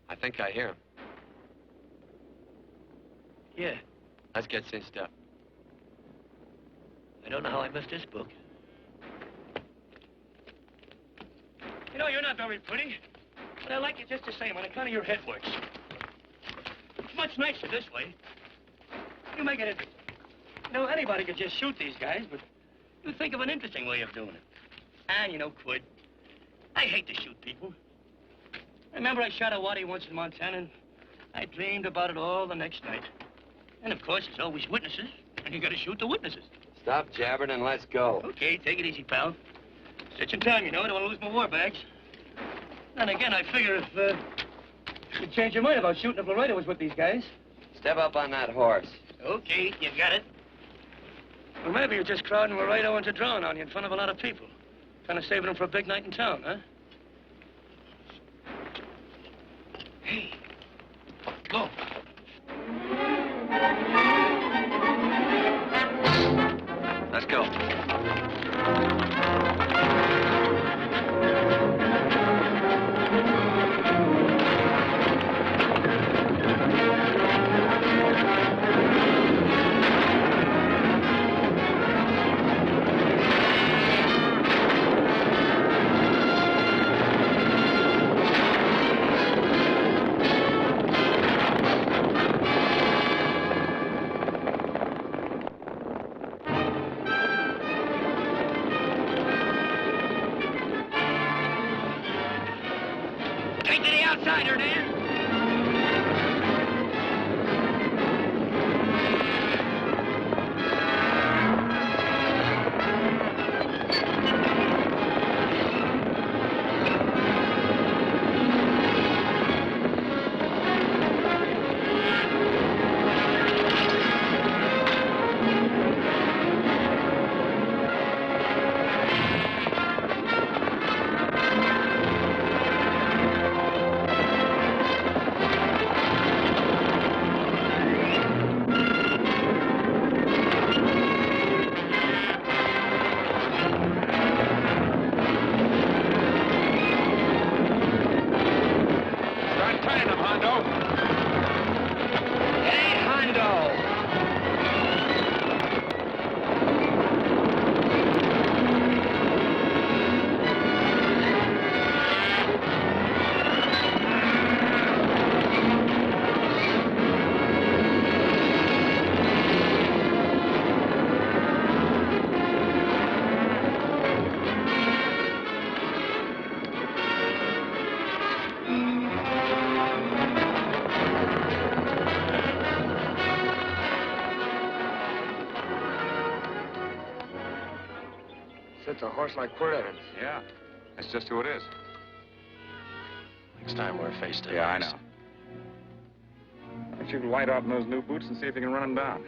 I think I hear him. Yeah. Let's get cinched up. I don't know how I missed this book. You know, you're not very pretty, but I like you just the same on account of your head works. It's much nicer this way. You make it interesting. You know, anybody could just shoot these guys, but you think of an interesting way of doing it. And, you know, Quirt, I hate to shoot people. Remember I shot a waddy once in Montana, and I dreamed about it all the next night. And, of course, there's always witnesses, and you gotta shoot the witnesses. Stop jabbering and let's go. Okay, take it easy, pal. Stitching time, you know. I don't want to lose my war bags. And again, I figure if you'd change your mind about shooting if Laredo was with these guys. Step up on that horse. Okay, you got it. Well, maybe you're just crowding Laredo into drawing on you in front of a lot of people. Kind of saving them for a big night in town, huh? Hey, go. Let's go. behind her, Dan. It's a horse like Quirt Evans. Yeah, that's just who it is. Next time we're face to face. Yeah, I know. Why don't you light out in those new boots and see if you can run him down?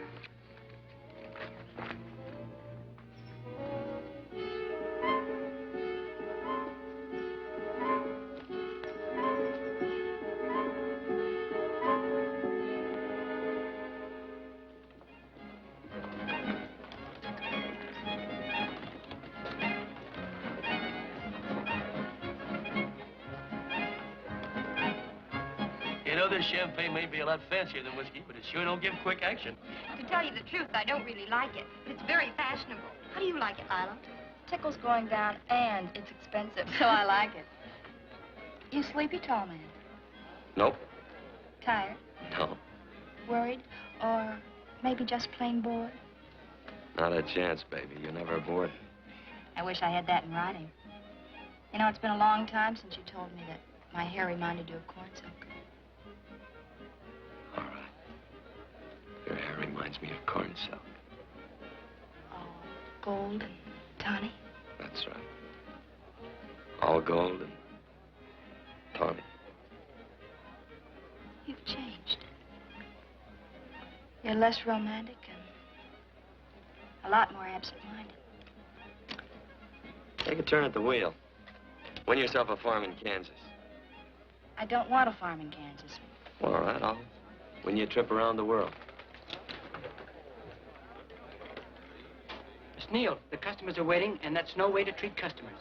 You know, this champagne may be a lot fancier than whiskey, but it sure don't give quick action. To tell you the truth, I don't really like it, but it's very fashionable. How do you like it, Lila? Tickle's going down, and it's expensive, so I like it. You sleepy, tall man? Nope. Tired? No. Worried? Or maybe just plain bored? Not a chance, baby. You're never bored. I wish I had that in writing. You know, it's been a long time since you told me that my hair reminded you of corn silk. All right. Your hair reminds me of corn silk. Oh, gold and tawny? That's right. All gold and tawny. You've changed. You're less romantic and a lot more absent-minded. Take a turn at the wheel. Win yourself a farm in Kansas. I don't want a farm in Kansas. Well, all right, I'll win you a trip around the world. Miss Neal, the customers are waiting, and that's no way to treat customers.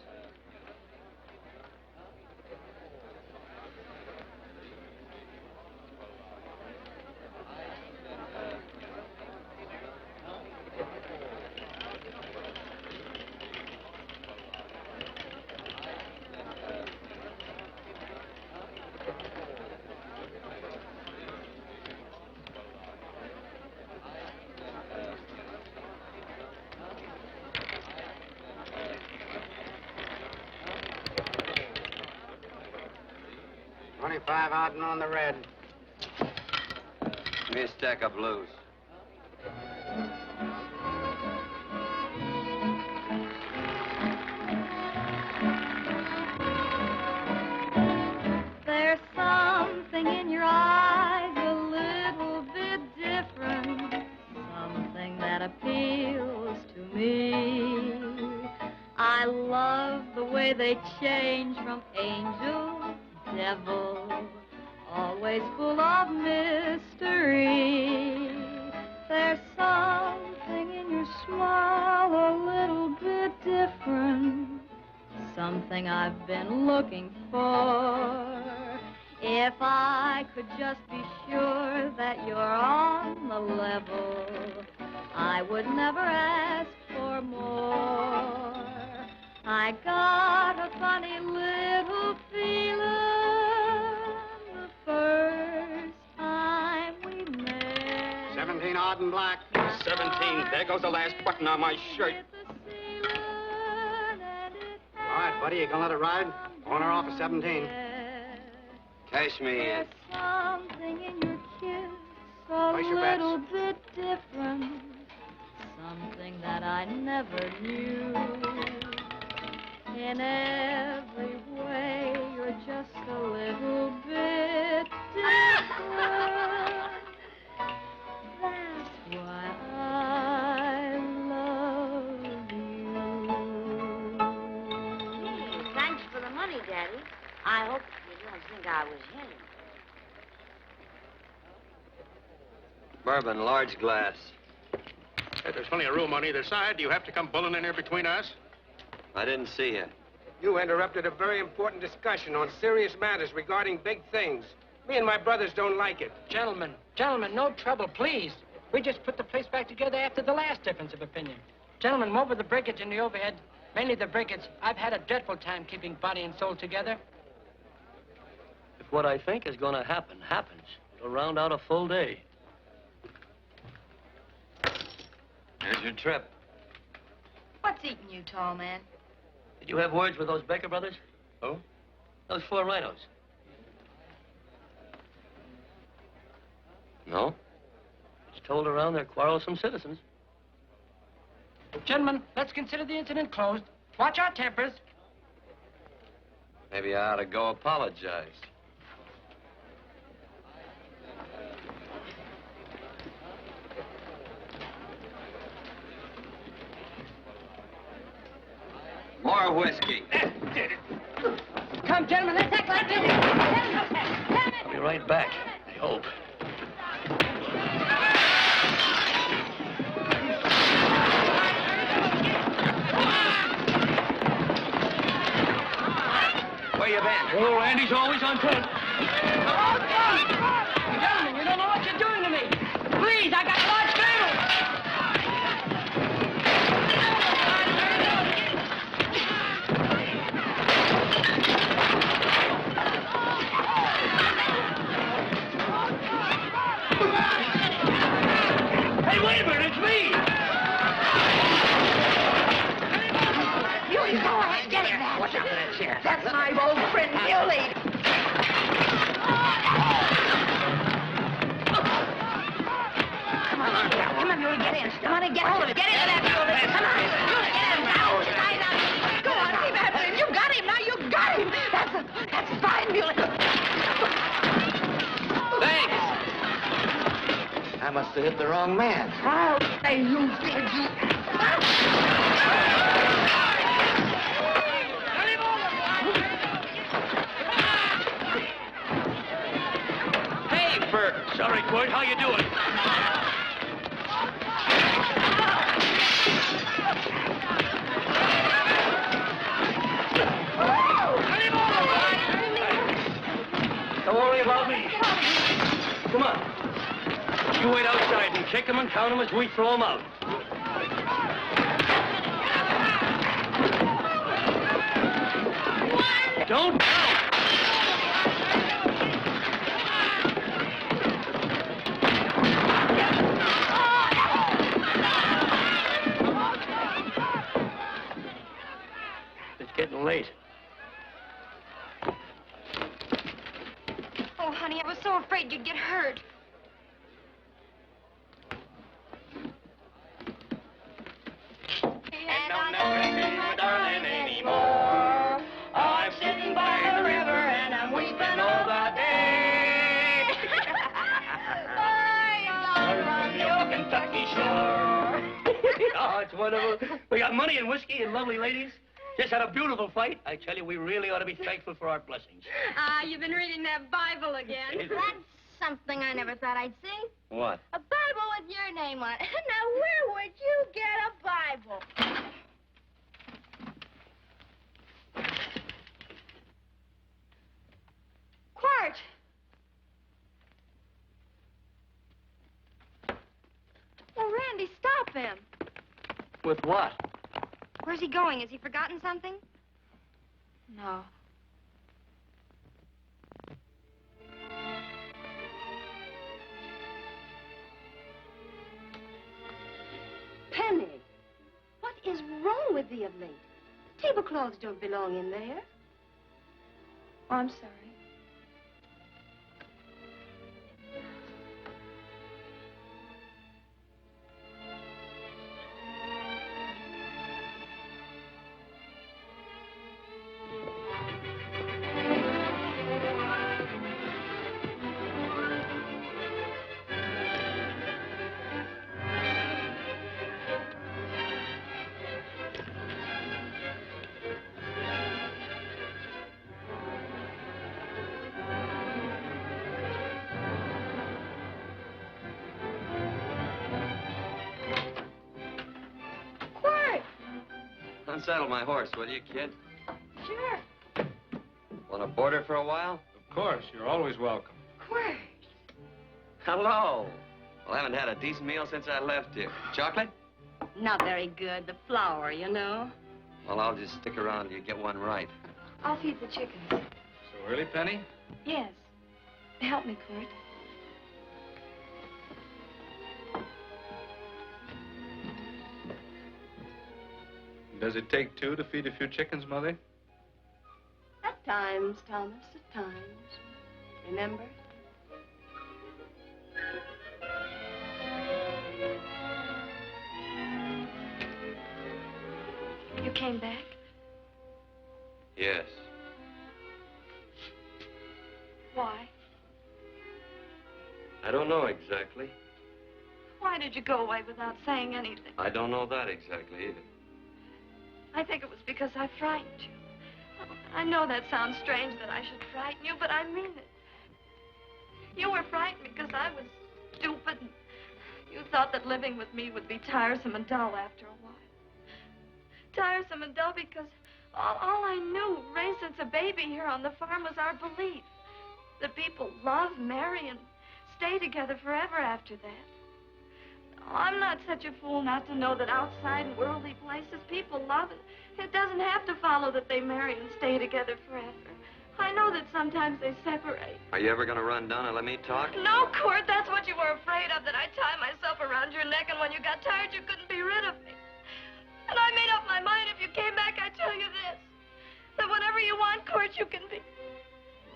$25 out and on the red. Give me a stack of blues. There's something in your eyes a little bit different, something that appeals to me. I love the way they change from angel to devil, always full of mystery. There's something in your smile a little bit different, something I've been looking for. If I could just be sure that you're on the level, I would never ask for more. I got a funny little feeling the first time we met. 17 odd and black. 17. There goes the last button on my shirt. All right, buddy, you gonna let it ride? On or off of 17? 10. Pass me in. There's something in your kiss a Place your bets. little bit different. Something that I never knew. In every way, you're just a little bit different. That's why I love you. Thanks for the money, Daddy. I hope you don't think I was him. Bourbon, large glass. Hey, there's plenty of room on either side. Do you have to come bulling in here between us? I didn't see you. You interrupted a very important discussion on serious matters regarding big things. Me and my brothers don't like it. Gentlemen, no trouble, please. We just put the place back together after the last difference of opinion. Gentlemen, what with the breakage and the overhead, mainly the breakage, I've had a dreadful time keeping body and soul together. If what I think is going to happen happens, it'll round out a full day. Here's your trip. What's eating you, tall man? Did you have words with those Baker brothers? Who? Those four rhinos. No? It's told around they're quarrelsome citizens. Gentlemen, let's consider the incident closed. Watch our tempers. Maybe I ought to go apologize. More whiskey. Come, gentlemen, let's act like this. I'll be right back, I hope. Where you been? Oh, Andy's always on point. Gentlemen, you don't know what you're doing to me. Please, I got a large family. Hey, wait a minute, it's me! You go ahead, get it now. Watch out for that chair. That's my old friend, Muley. Come on, Muley, get in. Come on and get hold of it. Get into that building. Come on, Muley, get in now. Go on, see Badman. You got him now. You got him. That's fine, Muley. Thanks. I must have hit the wrong man. Oh, hey, you did, you. Hey, Bert. Sorry, Court. How you doing? Don't worry about me. Come on. You wait outside and kick them and count them as we throw them out. Don't count. It's getting late. Oh, honey, I was so afraid you'd get hurt. And I'll never see my darling anymore. I'm sitting by the river and I'm weeping all the day. I'm the old Kentucky shore. Oh, it's wonderful. We got money and whiskey and lovely ladies. Just had a beautiful fight. I tell you, we really ought to be thankful for our blessings. You've been reading that Bible again. That's something I never thought I'd see. What? A Bible with your name on it. Now, where would you get a Bible? Quart! Oh, Randy, stop him. With what? Where's he going? Has he forgotten something? No. Penny, what is wrong with thee of late? Tablecloths don't belong in there. Oh, I'm sorry. unsaddle my horse, will you, kid? Sure. Want to board her for a while? Of course. You're always welcome. Quirt. Hello. Well, I haven't had a decent meal since I left here. Chocolate? Not very good. The flour, you know. Well, I'll just stick around till you get one right. I'll feed the chickens. So early, Penny? Yes. Help me, Quirt. Does it take two to feed a few chickens, Mother? At times, Thomas, at times. Remember? You came back? Yes. Why? I don't know exactly. Why did you go away without saying anything? I don't know that exactly either. I think it was because I frightened you. I know that sounds strange that I should frighten you, but I mean it. You were frightened because I was stupid. And you thought that living with me would be tiresome and dull after a while. Tiresome and dull because all I knew, raised since a baby here on the farm, was our belief that people love, marry, and stay together forever after that. I'm not such a fool not to know that outside in worldly places people love it. It doesn't have to follow that they marry and stay together forever. I know that sometimes they separate. Are you ever going to run down and let me talk? No, Quirt, that's what you were afraid of, that I'd tie myself around your neck, and when you got tired, you couldn't be rid of me. And I made up my mind, if you came back, I'd tell you this, that whatever you want, Quirt, you can be.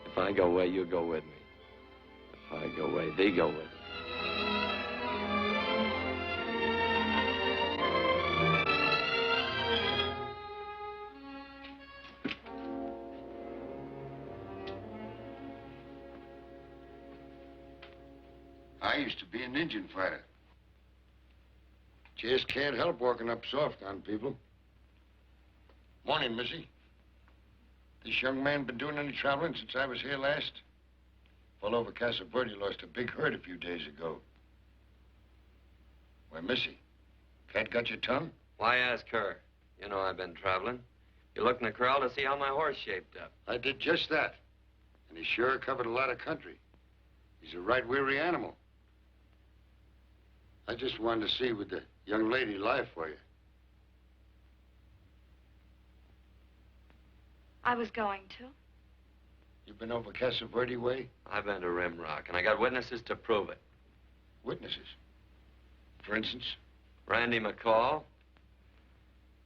If I go away, you go with me. If I go away, they go with me. I used to be an Indian fighter. Just can't help walking up soft on people. Morning, Missy. This young man been doing any traveling since I was here last? Fellow over Casa Verde lost a big herd a few days ago. Why, Missy, cat got your tongue? Why ask her? You know I've been traveling. You looked in the corral to see how my horse shaped up. I did just that. And he sure covered a lot of country. He's a right weary animal. I just wanted to see would the young lady lie for you. I was going to. You been over Casa Verde way? I've been to Rimrock, and I got witnesses to prove it. Witnesses? For instance? Randy McCall,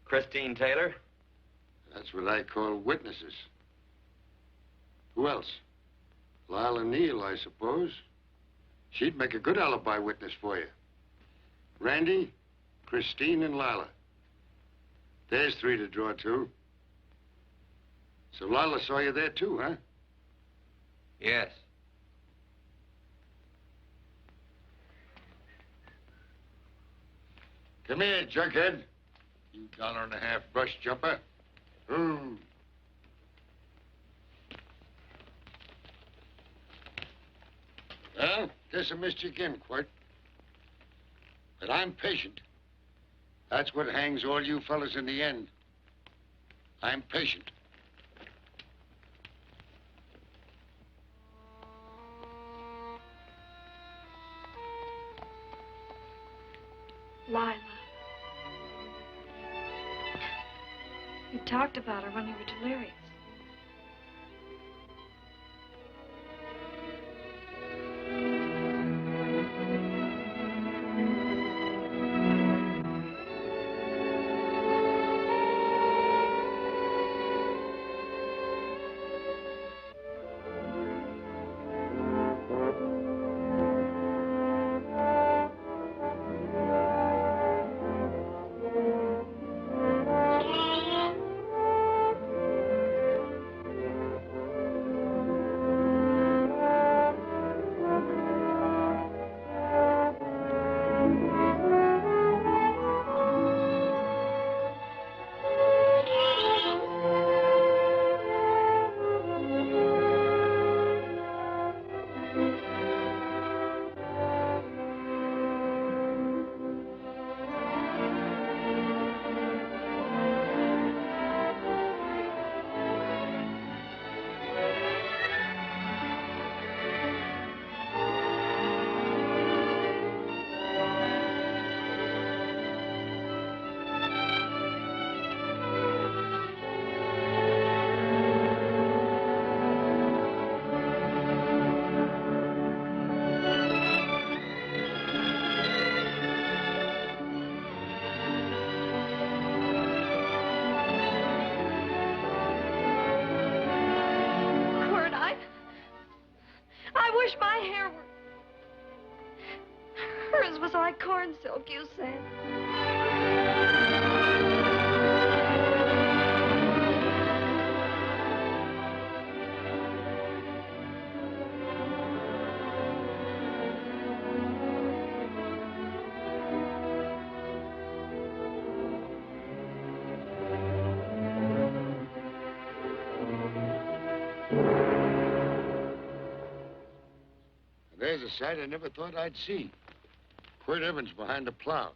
Christine Taylor. That's what I call witnesses. Who else? Lila Neal, I suppose. She'd make a good alibi witness for you. Randy, Christine, and Lila. There's three to draw to. So Lila saw you there too, huh? Yes. Come here, junkhead. You $1.50 brush jumper. Ooh. Well, guess I missed you again, Quirt. But I'm patient. That's what hangs all you fellas in the end. I'm patient. Lila. You talked about her when you were delirious. So I corn silk, you said. There's a sight I never thought I'd see. Quirt Evans behind the plow.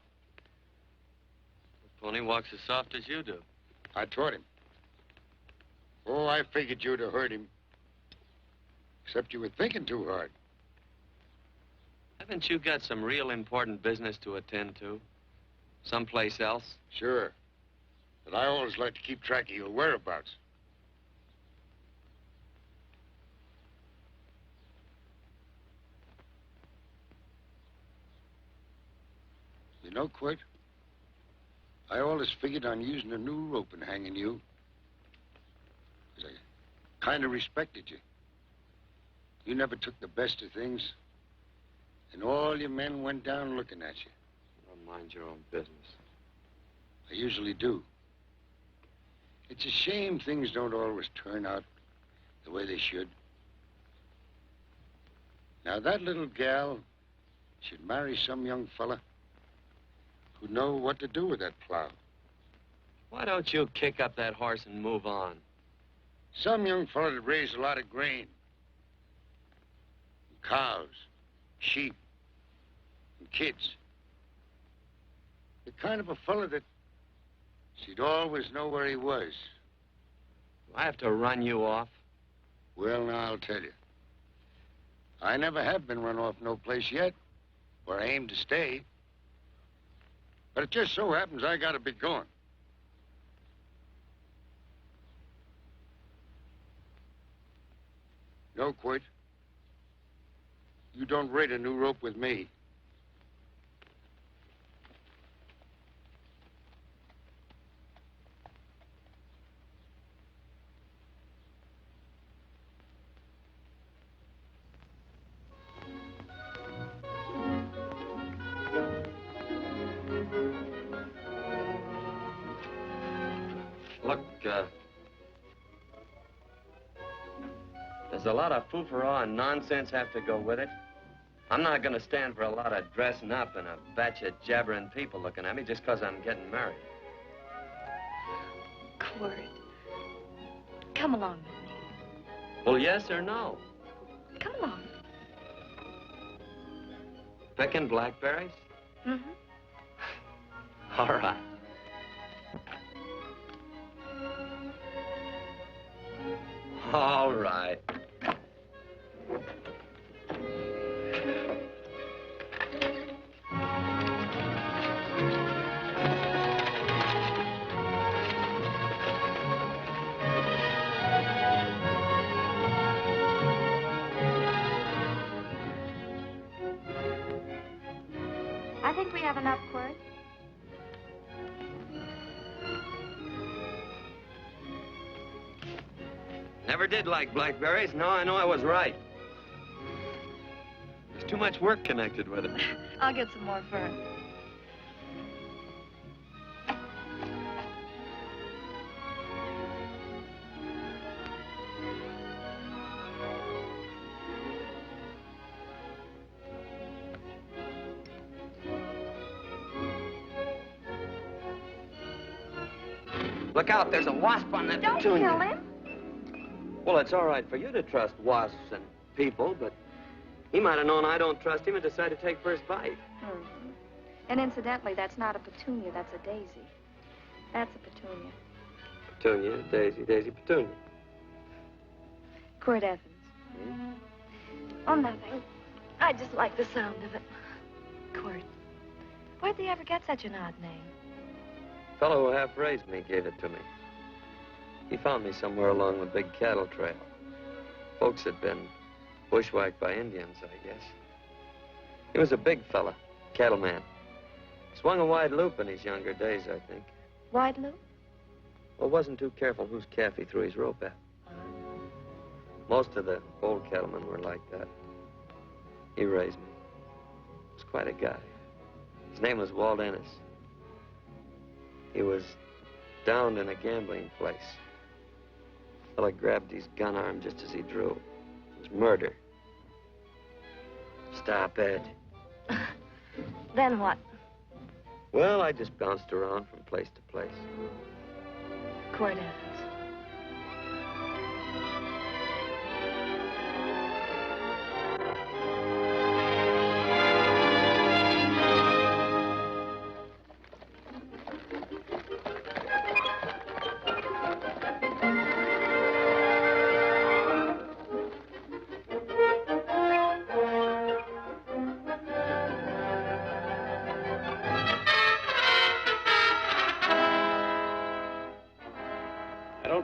The pony walks as soft as you do. I taught him. Oh, I figured you'd have hurt him. Except you were thinking too hard. Haven't you got some real important business to attend to? Someplace else? Sure. But I always like to keep track of your whereabouts. You know, Quirt, I always figured on using a new rope and hanging you. 'Cause I kind of respected you. You never took the best of things, and all your men went down looking at you. Don't mind your own business. I usually do. It's a shame things don't always turn out the way they should. Now, that little gal should marry some young fella who'd know what to do with that plow. Why don't you kick up that horse and move on? Some young fella that raised a lot of grain. And cows, sheep, and kids. The kind of a fella that she'd always know where he was. Do I have to run you off? Well, now, I'll tell you. I never have been run off no place yet, where I aim to stay. But it just so happens I gotta be going. No, Quirt. You don't raid a new rope with me. Look, there's a lot of foo-for-all and nonsense have to go with it. I'm not going to stand for a lot of dressing up and a batch of jabbering people looking at me just because I'm getting married. Quirt, come along with me. Well, yes or no? Come along. Picking blackberries? Mm-hmm. All right. All right. I think we have enough, Quirt. Never did like blackberries. Now I know I was right. There's too much work connected with it. I'll get some more fern. Look out, there's a wasp on that Don't petunia. kill him. Well, it's all right for you to trust wasps and people, but he might have known I don't trust him and decided to take first bite. Mm-hmm. And incidentally, that's not a petunia, that's a daisy. That's a petunia. Petunia, daisy, daisy, petunia. Quirt Evans. Oh, nothing. I just like the sound of it. Quirt. Where'd they ever get such an odd name? Fellow who half raised me gave it to me. He found me somewhere along the big cattle trail. Folks had been bushwhacked by Indians, I guess. He was a big fella, cattleman. Swung a wide loop in his younger days, I think. Wide loop? Well, wasn't too careful whose calf he threw his rope at. Most of the old cattlemen were like that. He raised me. Was quite a guy. His name was Walt Ennis. He was downed in a gambling place. The fella grabbed his gun arm just as he drew. It was murder. Stop it. Then what? Well, I just bounced around from place to place. Cord Evans.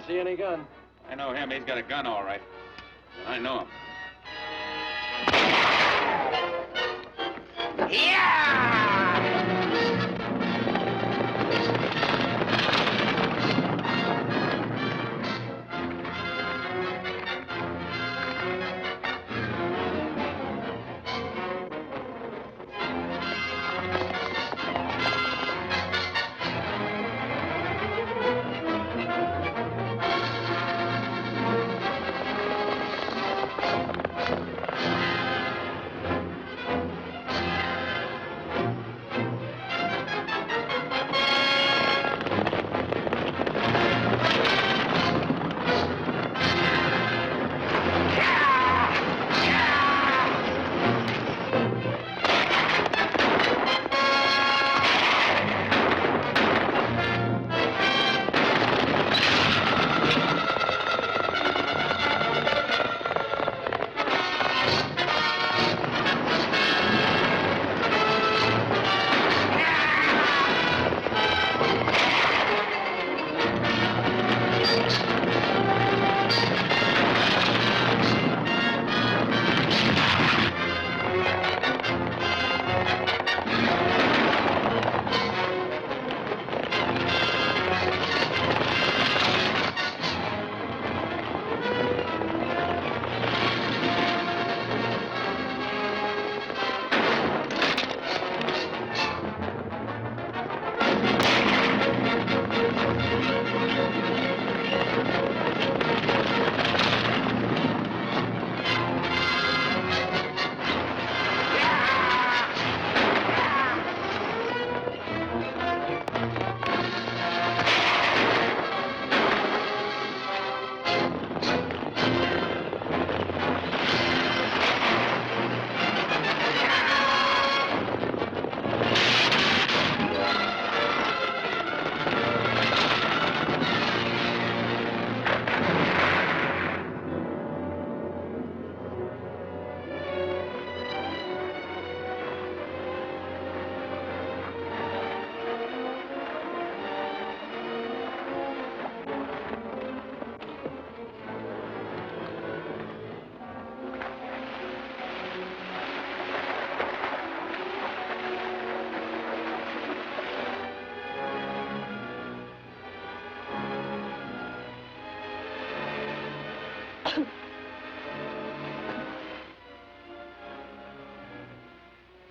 See any gun? I know him. He's got a gun, all right. I know him.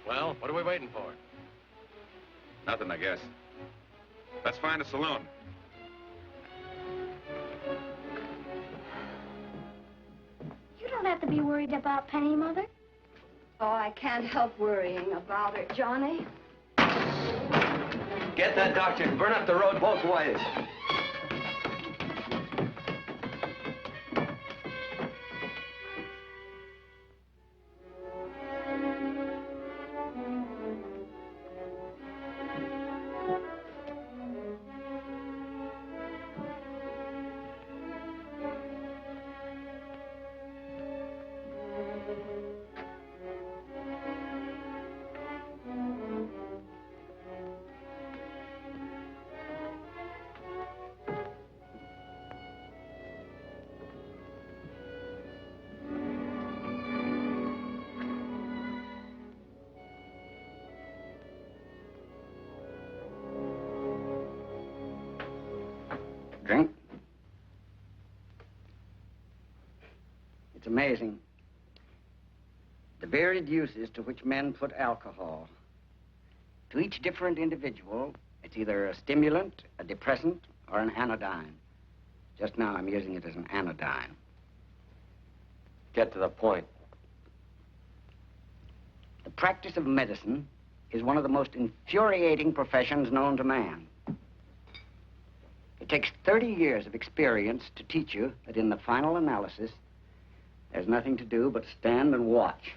Well, what are we waiting for? Nothing, I guess. Let's find a saloon. You don't have to be worried about Penny, Mother. Oh, I can't help worrying about her, Johnny. Get that doctor and burn up the road both ways. Drink? It's amazing. The varied uses to which men put alcohol To each different individual, it's either a stimulant, a depressant, or an anodyne. Just now, I'm using it as an anodyne. Get to the point. The practice of medicine is one of the most infuriating professions known to man. It takes 30 years of experience to teach you that in the final analysis, there's nothing to do but stand and watch.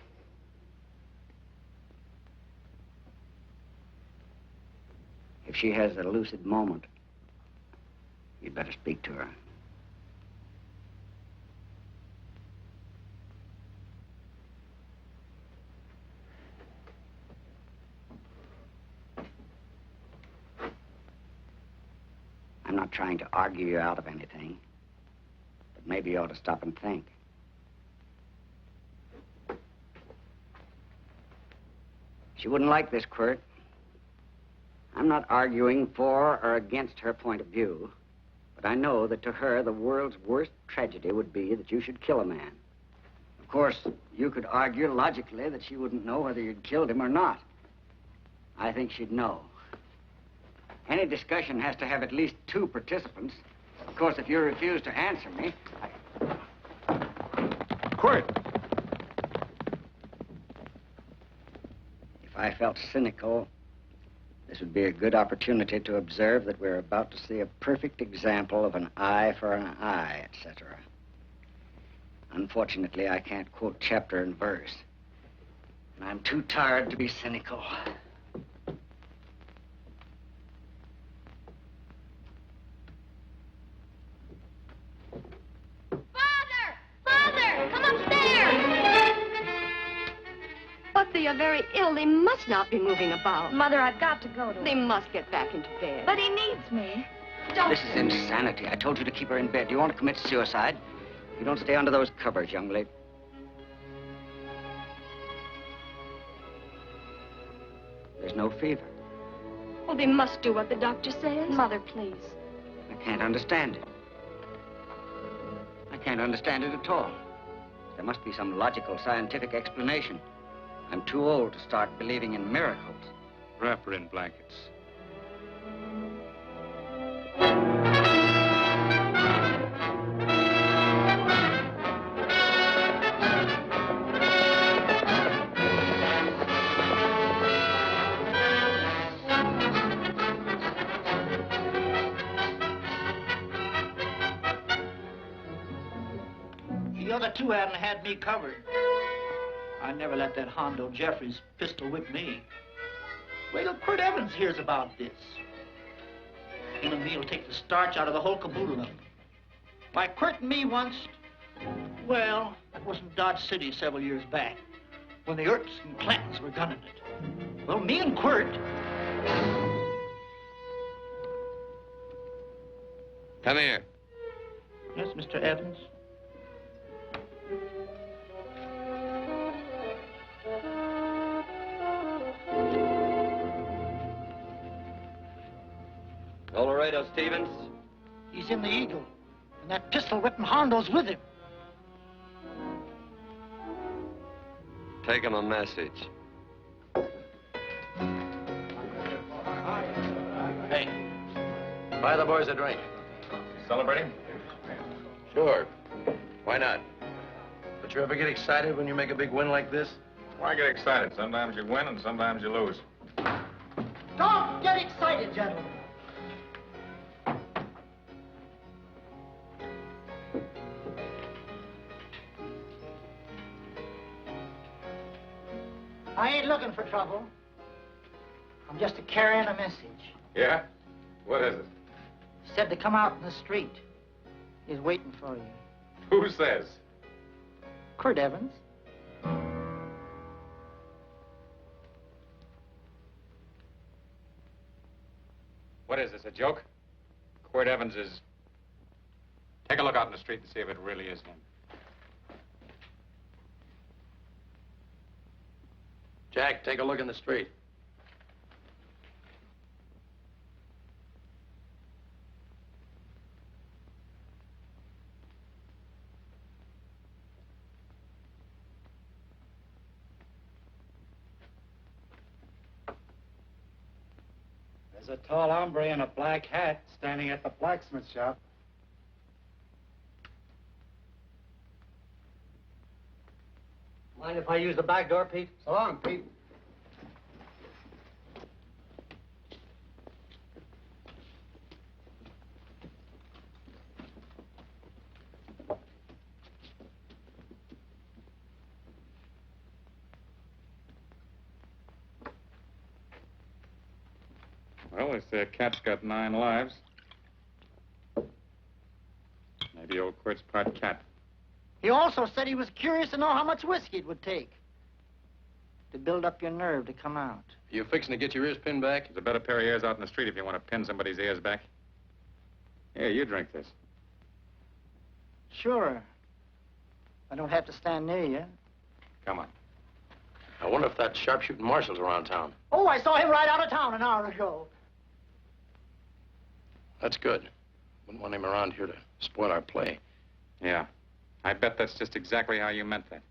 If she has a lucid moment, you'd better speak to her. I'm not trying to argue you out of anything, but maybe you ought to stop and think. She wouldn't like this, Quirt. I'm not arguing for or against her point of view, but I know that to her, the world's worst tragedy would be that you should kill a man. Of course, you could argue logically that she wouldn't know whether you'd killed him or not. I think she'd know. Any discussion has to have at least 2 participants. Of course, if you refuse to answer me, Quirt! If I felt cynical, this would be a good opportunity to observe that we're about to see a perfect example of an eye for an eye, etc. Unfortunately, I can't quote chapter and verse, and I'm too tired to be cynical. Father, come upstairs! But they are very ill. They must not be moving about. Mother, I've got to go to They him. must get back into bed. But he needs me. Don't. This is insanity. I told you to keep her in bed. Do you want to commit suicide? You don't stay under those covers, young lady. There's no fever. Well, they must do what the doctor says. Mother, please. I can't understand it. I can't understand it at all. There must be some logical, scientific explanation. I'm too old to start believing in miracles. Wrap her in blankets. The other 2 hadn't had me covered. I never let that Hondo Jeffries pistol whip me. Wait till Quirt Evans hears about this. Him and me'll take the starch out of the whole caboodle of them. Why, Quirt and me once, well, that was in Dodge City several years back, when the Earps and Clantons were gunning it. Well, me and Quirt... Come here. Yes, Mr. Evans? Colorado Stevens? He's in the Eagle, and that pistol-whipping Hondo's with him. Take him a message. Hey, buy the boys a drink. Celebrating? Sure. Why not? But you ever get excited when you make a big win like this? Why get excited? Sometimes you win and sometimes you lose. Don't get excited, gentlemen. I ain't looking for trouble. I'm just carrying a message. Yeah? What is it? Said to come out in the street. He's waiting for you. Who says? Quirt Evans. What is this, a joke? Quirt Evans is... Take a look out in the street and see if it really is him. Jack, take a look in the street. There's a tall hombre in a black hat standing at the blacksmith shop. Mind if I use the back door, Pete? So long, Pete. Well, they say a cat's got 9 lives. Maybe old Quirt's part cat. He also said he was curious to know how much whiskey it would take to build up your nerve to come out. You fixing to get your ears pinned back? There's a better pair of ears out in the street if you want to pin somebody's ears back. Here, you drink this. Sure. I don't have to stand near you. Come on. I wonder if that sharpshooting marshal's around town. Oh, I saw him right out of town an hour ago. That's good. Wouldn't want him around here to spoil our play. Yeah. I bet that's just exactly how you meant that.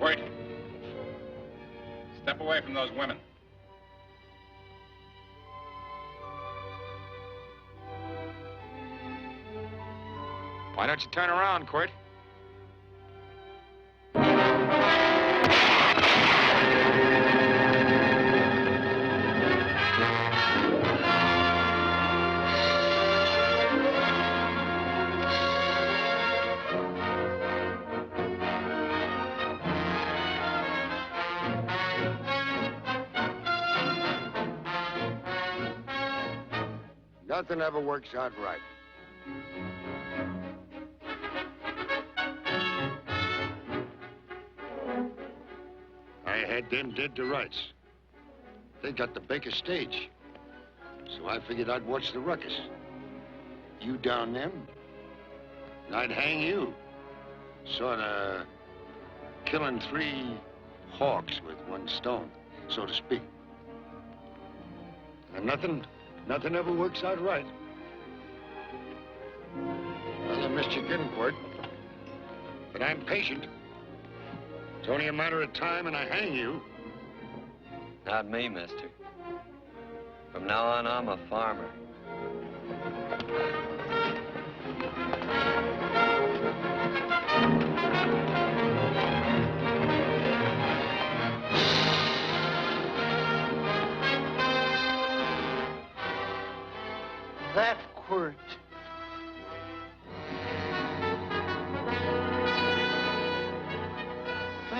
Wait. Step away from those women. Why don't you turn around, Quirt? Nothing ever works out right. I had them dead to rights. They got the Baker stage. So I figured I'd watch the ruckus. You down them, and I'd hang you. Sorta killing 3 hawks with 1 stone, so to speak. And nothing ever works out right. Well, I missed you again, Quirt. But I'm patient. It's only a matter of time and I hang you. Not me, mister. From now on, I'm a farmer.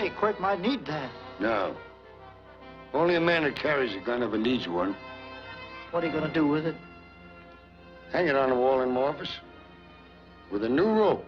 Hey, Quirt might need that. No. Only a man that carries a gun ever needs one. What are you gonna do with it? Hang it on the wall in my office with a new rope.